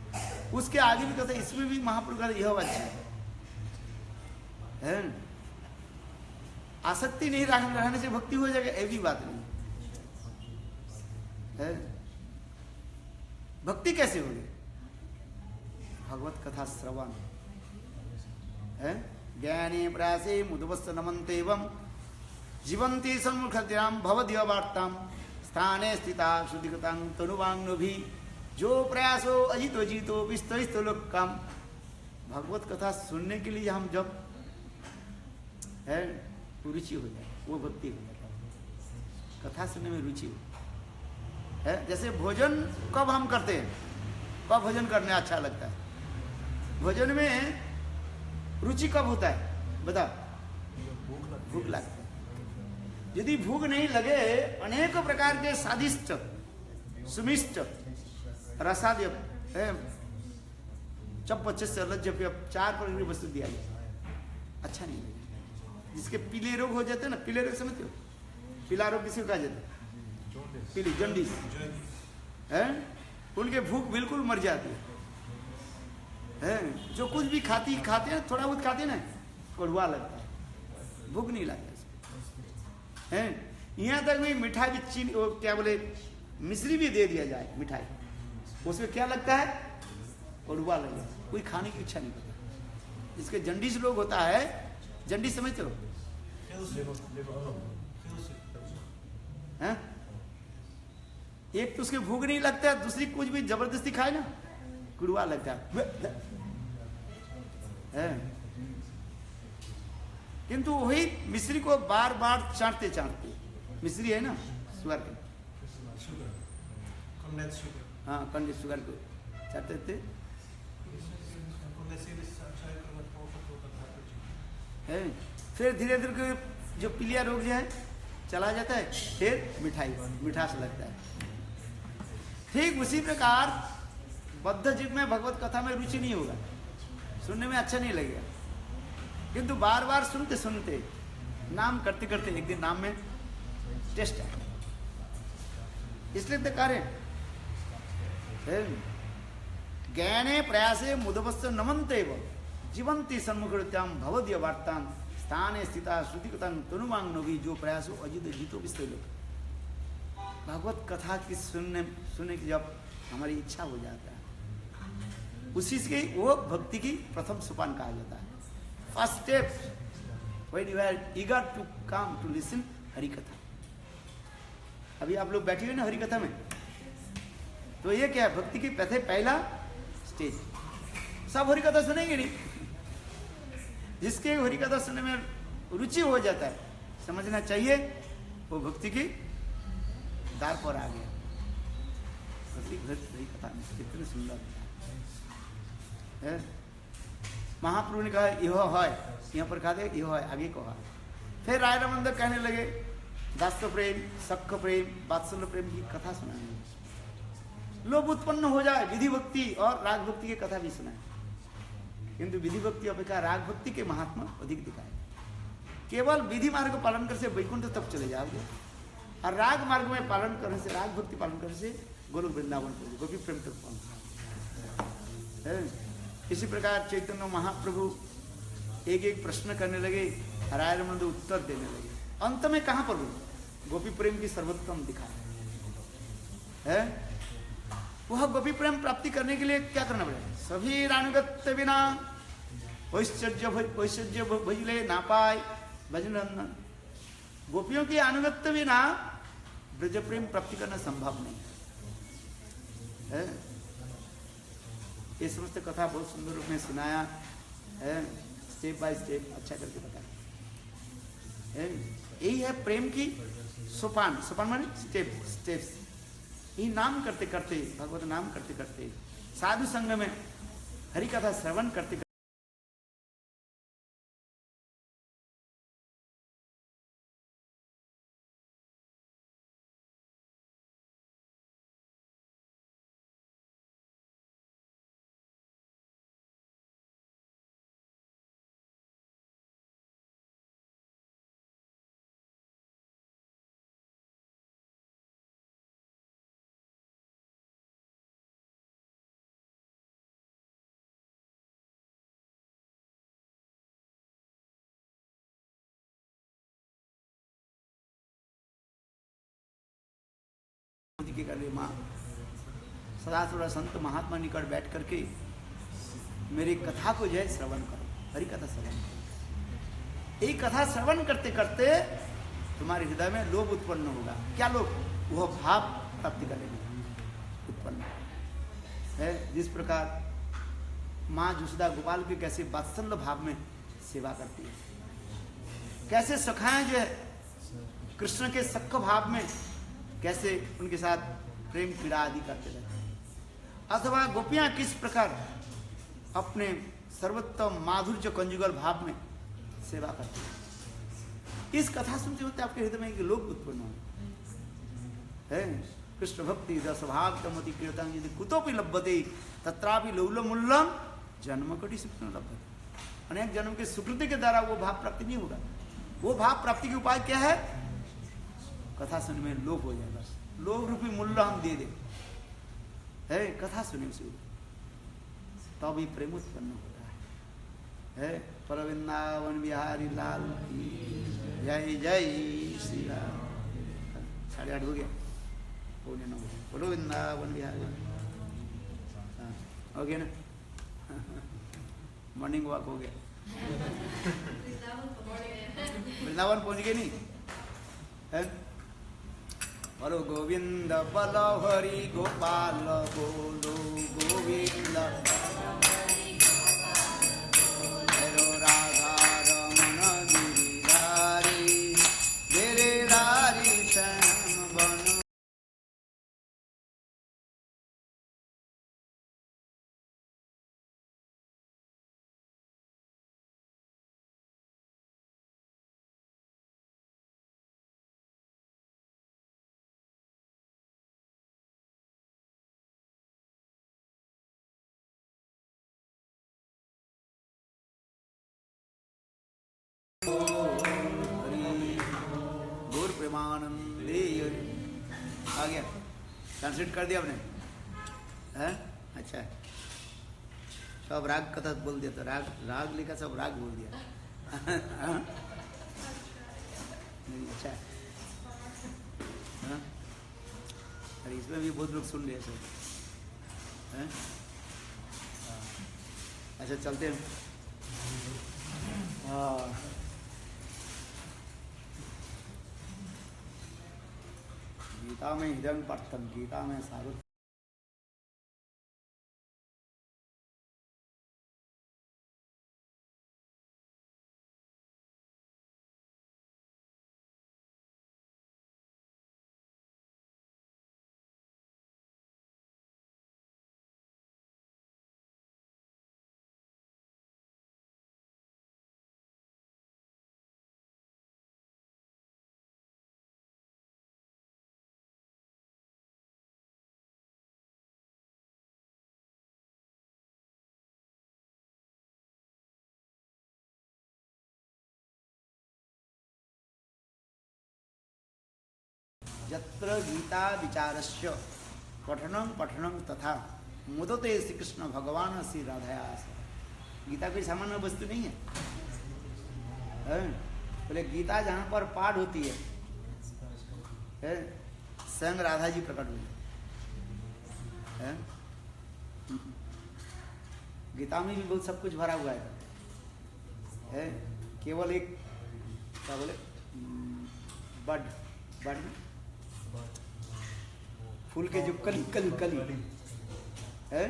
है। उसके आगे भी कहते, इसमें भी महाप्रभु का यह वाच्य है। आसक्ति नहीं रहने से भक्ति हो जाएगा, ये भी बात नहीं है। भक्ति कैसे होगी? भगवत कथा श्रवण है। ज्ञाने प्रासे मुदवस्त नमन्ते एवं जीवंती सन्मुखद्याम भवद्य वार्ताम स्थाने स्थिता शुद्धिगतां तनुवांग भी जो प्रयासो अजितो जीतो विस्तरित लोकम। भगवत कथा सुनने के लिए हम जब है रुचि हो जाए, वो भक्ति हो जाता है। कथा सुनने में रुचि हो है। जैसे भोजन कब हम करते हैं, कब भोजन करने अच्छा लगता है? भोजन में रुचि कब होता है बताओ? भूख लगता है। यदि भूख नहीं लगे, अनेक प्रकार के स्वादिष्ट सुमिष्ट रसाद्य चप्पच्चे लज्जप्य 4 प्रकार की वस्तु दिया जाए, अच्छा नहीं लगेगा। जिसके पीले रोग हो जाते हैं ना, पीले रोग समझते हो? पीला रोग किसी को कहा जाता है? पीली जंडिस है। उनके भूख बिल्कुल मर जाती है। जो कुछ भी खाते हैं, थोड़ा बहुत खाते हैं ना, कड़वा लगता है, भूख नहीं लगता इसको है। यहाँ तक भी मिठाई भी चीनी, वो क्या बोले, मिश्री भी दे दिया जाए मिठाई, उसमें क्या लगता है? कड़वा लगता है, कोई खाने की इच्छा नहीं करता। जिसके जंडिस रोग होता है, जंडिस समझते हो? हैं? एक तो उसके भूख नहीं लगता है, दूसरी कुछ भी जबरदस्ती खाए ना, कुड़वा लगता है। किंतु वही मिश्री को बार बार चाटते चाटते, मिश्री है ना शुगर के, हाँ कंडेंस शुगर को चाटते थे है। फिर धीरे धीरे जो पीलिया रोग जो है चला जाता है, फिर मिठास लगता है। ठीक उसी प्रकार बद्ध जीव में भगवत कथा में रुचि नहीं होगा, सुनने में अच्छा नहीं लगेगा। किंतु बार बार सुनते सुनते, नाम करते करते एक दिन नाम में टेस्ट है। इसलिए तो कार्य ज्ञाने प्रयासे मुदवस्त नमन्ते जीवंती सन्मुखम भवद्य वार्ताम स्थाने स्थिता श्रुतिकतां तनुवांग नोगी जो प्रयासो अजित जीतो विस्तृत। भगवत कथा की सुनने की जब हमारी इच्छा हो जाता है, उसी से वो भक्ति की प्रथम सोपान कहा जाता है। First step when you are eager to come to listen Hari कथा, अभी आप लोग बैठे हुए ना हरि कथा में, तो ये क्या है, भक्ति की पहला स्टेज। सब हरि कथा सुनेंगे नहीं, जिसके हरि कथा सुनने में रुचि हो जाता है, समझना चाहिए वो भक्ति की द्वार पर आ गया। हरि कथा में कितनी सुंदर है। महाप्रभु ने कहा यह है, यहाँ पर कहा यह है, आगे कहा। फिर राय रमन कहने लगे दास्य प्रेम, सख्य प्रेम, वात्सल्य प्रेम की कथा सुनाएंगे। लोभ उत्पन्न हो जाए, विधि भक्ति और राग भक्ति की कथा भी सुनाए, किंतु विधि भक्ति अपेक्षा राग भक्ति के महात्मा अधिक दिखाए। केवल विधि मार्ग पालन करने से वैकुंठ तक चले जाओगे, और राग मार्ग में पालन करने से, राग भक्ति पालन करने से गोलोक वृंदावन पहुंचे, गोपी प्रेम तक पहुंचे। इसी प्रकार चैतन्य महाप्रभु एक एक प्रश्न करने लगे, राय रमन उत्तर देने लगे। अंत में कहां पर गोपी प्रेम की सर्वोत्तम दिखाए है। वह गोपी प्रेम प्राप्ति करने के लिए क्या करना पड़ेगा? सभी रानुगत्य बिना ऐश्वर्य भजले ना पाए भजनंदन। गोपियों की अनुगत्य बिना ब्रज प्रेम प्राप्ति करना संभव नहीं है। ये समस्त कथा बहुत सुंदर रूप में सुनाया है, स्टेप बाय स्टेप अच्छा करके बताया। यही है प्रेम की सोपान। सोपान माने स्टेप्स। ये नाम करते करते, भगवत नाम करते करते, साधु संग में हरि कथा श्रवण करते के कर माँ सदा थोड़ा संत महात्मा निकट बैठ करके मेरी कथा को जो है श्रवण करो, हरि कथा श्रवण करो। यही कथा श्रवण करते करते तुम्हारे हृदय में लोभ उत्पन्न होगा। क्या लोभ? वह भाव प्राप्ति करेंगे उत्पन्न है। जिस प्रकार माँ जुसदा गोपाल के कैसे वात्सल्य भाव में सेवा करती है, कैसे सखाएं जो है कृष्ण के सख्य भाव में कैसे उनके साथ प्रेम पीड़ा आदि करते रहते हैं, अथवा गोपियां किस प्रकार अपने सर्वोत्तम माधुर्य कंजुगल भाव में सेवा करते हैं। इस कथा सुनते होते आपके हृदय में एक लोभ उत्पन्न हो है। कृष्ण भक्ति रस भाग तमति कीर्तन यदि कुतोपि लभ्यते तत्रापि लौलमूल्यम जन्म कटि सुकृति लभ्यते। अनेक जन्म के सुकृति के द्वारा वो भाव प्राप्ति नहीं होगा। वो भाव प्राप्ति के उपाय क्या है? कथा सुनने में लोभ हो जाए, बस लोभ रूपी मूल्य हम दे दे है। कथा सुने से तब ही प्रेम उत्पन्न होता है। पर वृंदावन बिहारी लाल की जय जय श्री राम। 8:30 हो गया, 8:45 हो गया। बोलो वृंदावन बिहारी। हो गया ना? मॉर्निंग वॉक हो गया। वृंदावन पहुंच गए नहीं है? बोलो गोविंद बलो हरि गोपाल बोलो गोविंद हेरो राधा रमन गिरिधारी गिरिधारी श्याम बनो। प्रेमानंदे आ गया, ट्रांसलेट कर दिया आपने है? अच्छा, सब राग कथा बोल दिया, तो राग लिखा, सब राग बोल दिया। अच्छा हाँ? अरे इसमें भी बहुत लोग सुन रहे हैं सब हैं? अच्छा चलते हैं। हाँ गीता में हृदय पठतम, गीता में सारुत यत्र गीता विचारस्य पठनम पठनम तथा मुदते श्री कृष्ण भगवान श्री राधाया। गीता कोई सामान्य वस्तु नहीं है। बोले गीता जहाँ पर पाठ होती है, स्वयं राधा जी प्रकट हुई है। गीता में भी बहुत सब कुछ भरा हुआ है। केवल एक क्या बोले बड बड में फूल के जो कली कली कली है,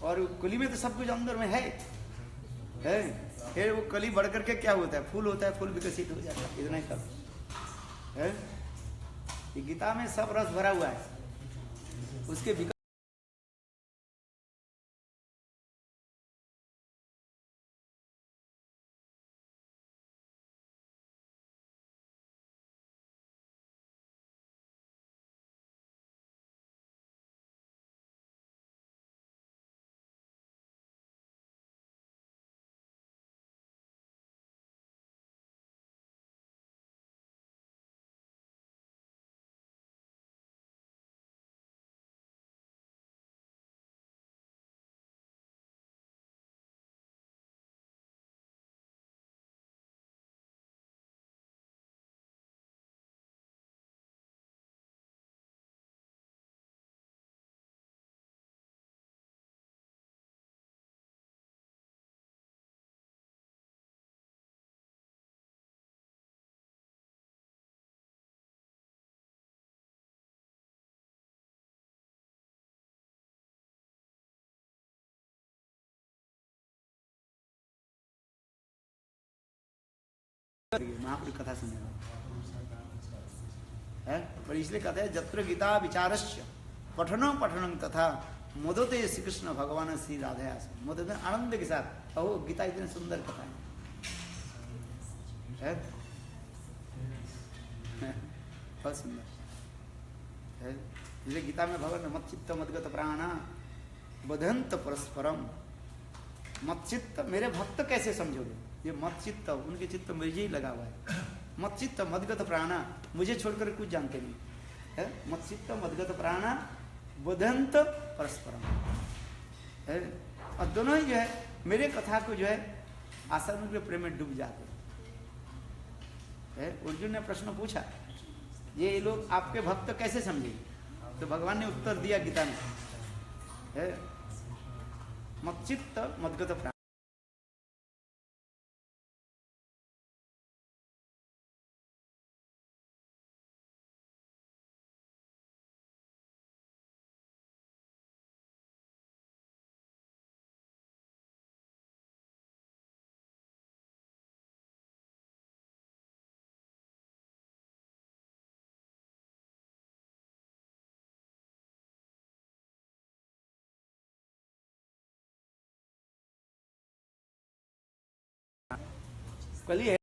और कली में तो सब कुछ अंदर में है। फिर वो कली बढ़ करके क्या होता है, फूल होता है, फूल विकसित हो जाता है। इतना ही सब है। ये गीता में सब रस भरा हुआ है। उसके विकास महापुरुष कथा सुनने है। पर इसलिए कहते हैं जत्र गीता विचारस्य पठनम पठनम तथा मोदते श्री कृष्ण भगवान श्री राधया। मोदते आनंद के साथ। अहो गीता इतनी सुंदर कथा है। बहुत सुंदर है। इसलिए गीता में भगवान मत चित्त मदगत प्राणा बधंत परस्परम। मत चित्त मेरे भक्त कैसे समझोगे? ये मत चित्त, उनके चित्त मुझे ही लगा हुआ है। मत चित्त मदगत प्राणा, मुझे छोड़कर कुछ जानते नहीं है। मत चित्त मदगत प्राणा बधंत परस्परम है। और दोनों ही जो है मेरे कथा को जो है आसन के प्रेम में डूब जाते हैं। अर्जुन ने प्रश्न पूछा, ये लोग आपके भक्त कैसे समझे? तो भगवान ने उत्तर दिया गीता में है, मत चित्त मदगत प्राण। कली है।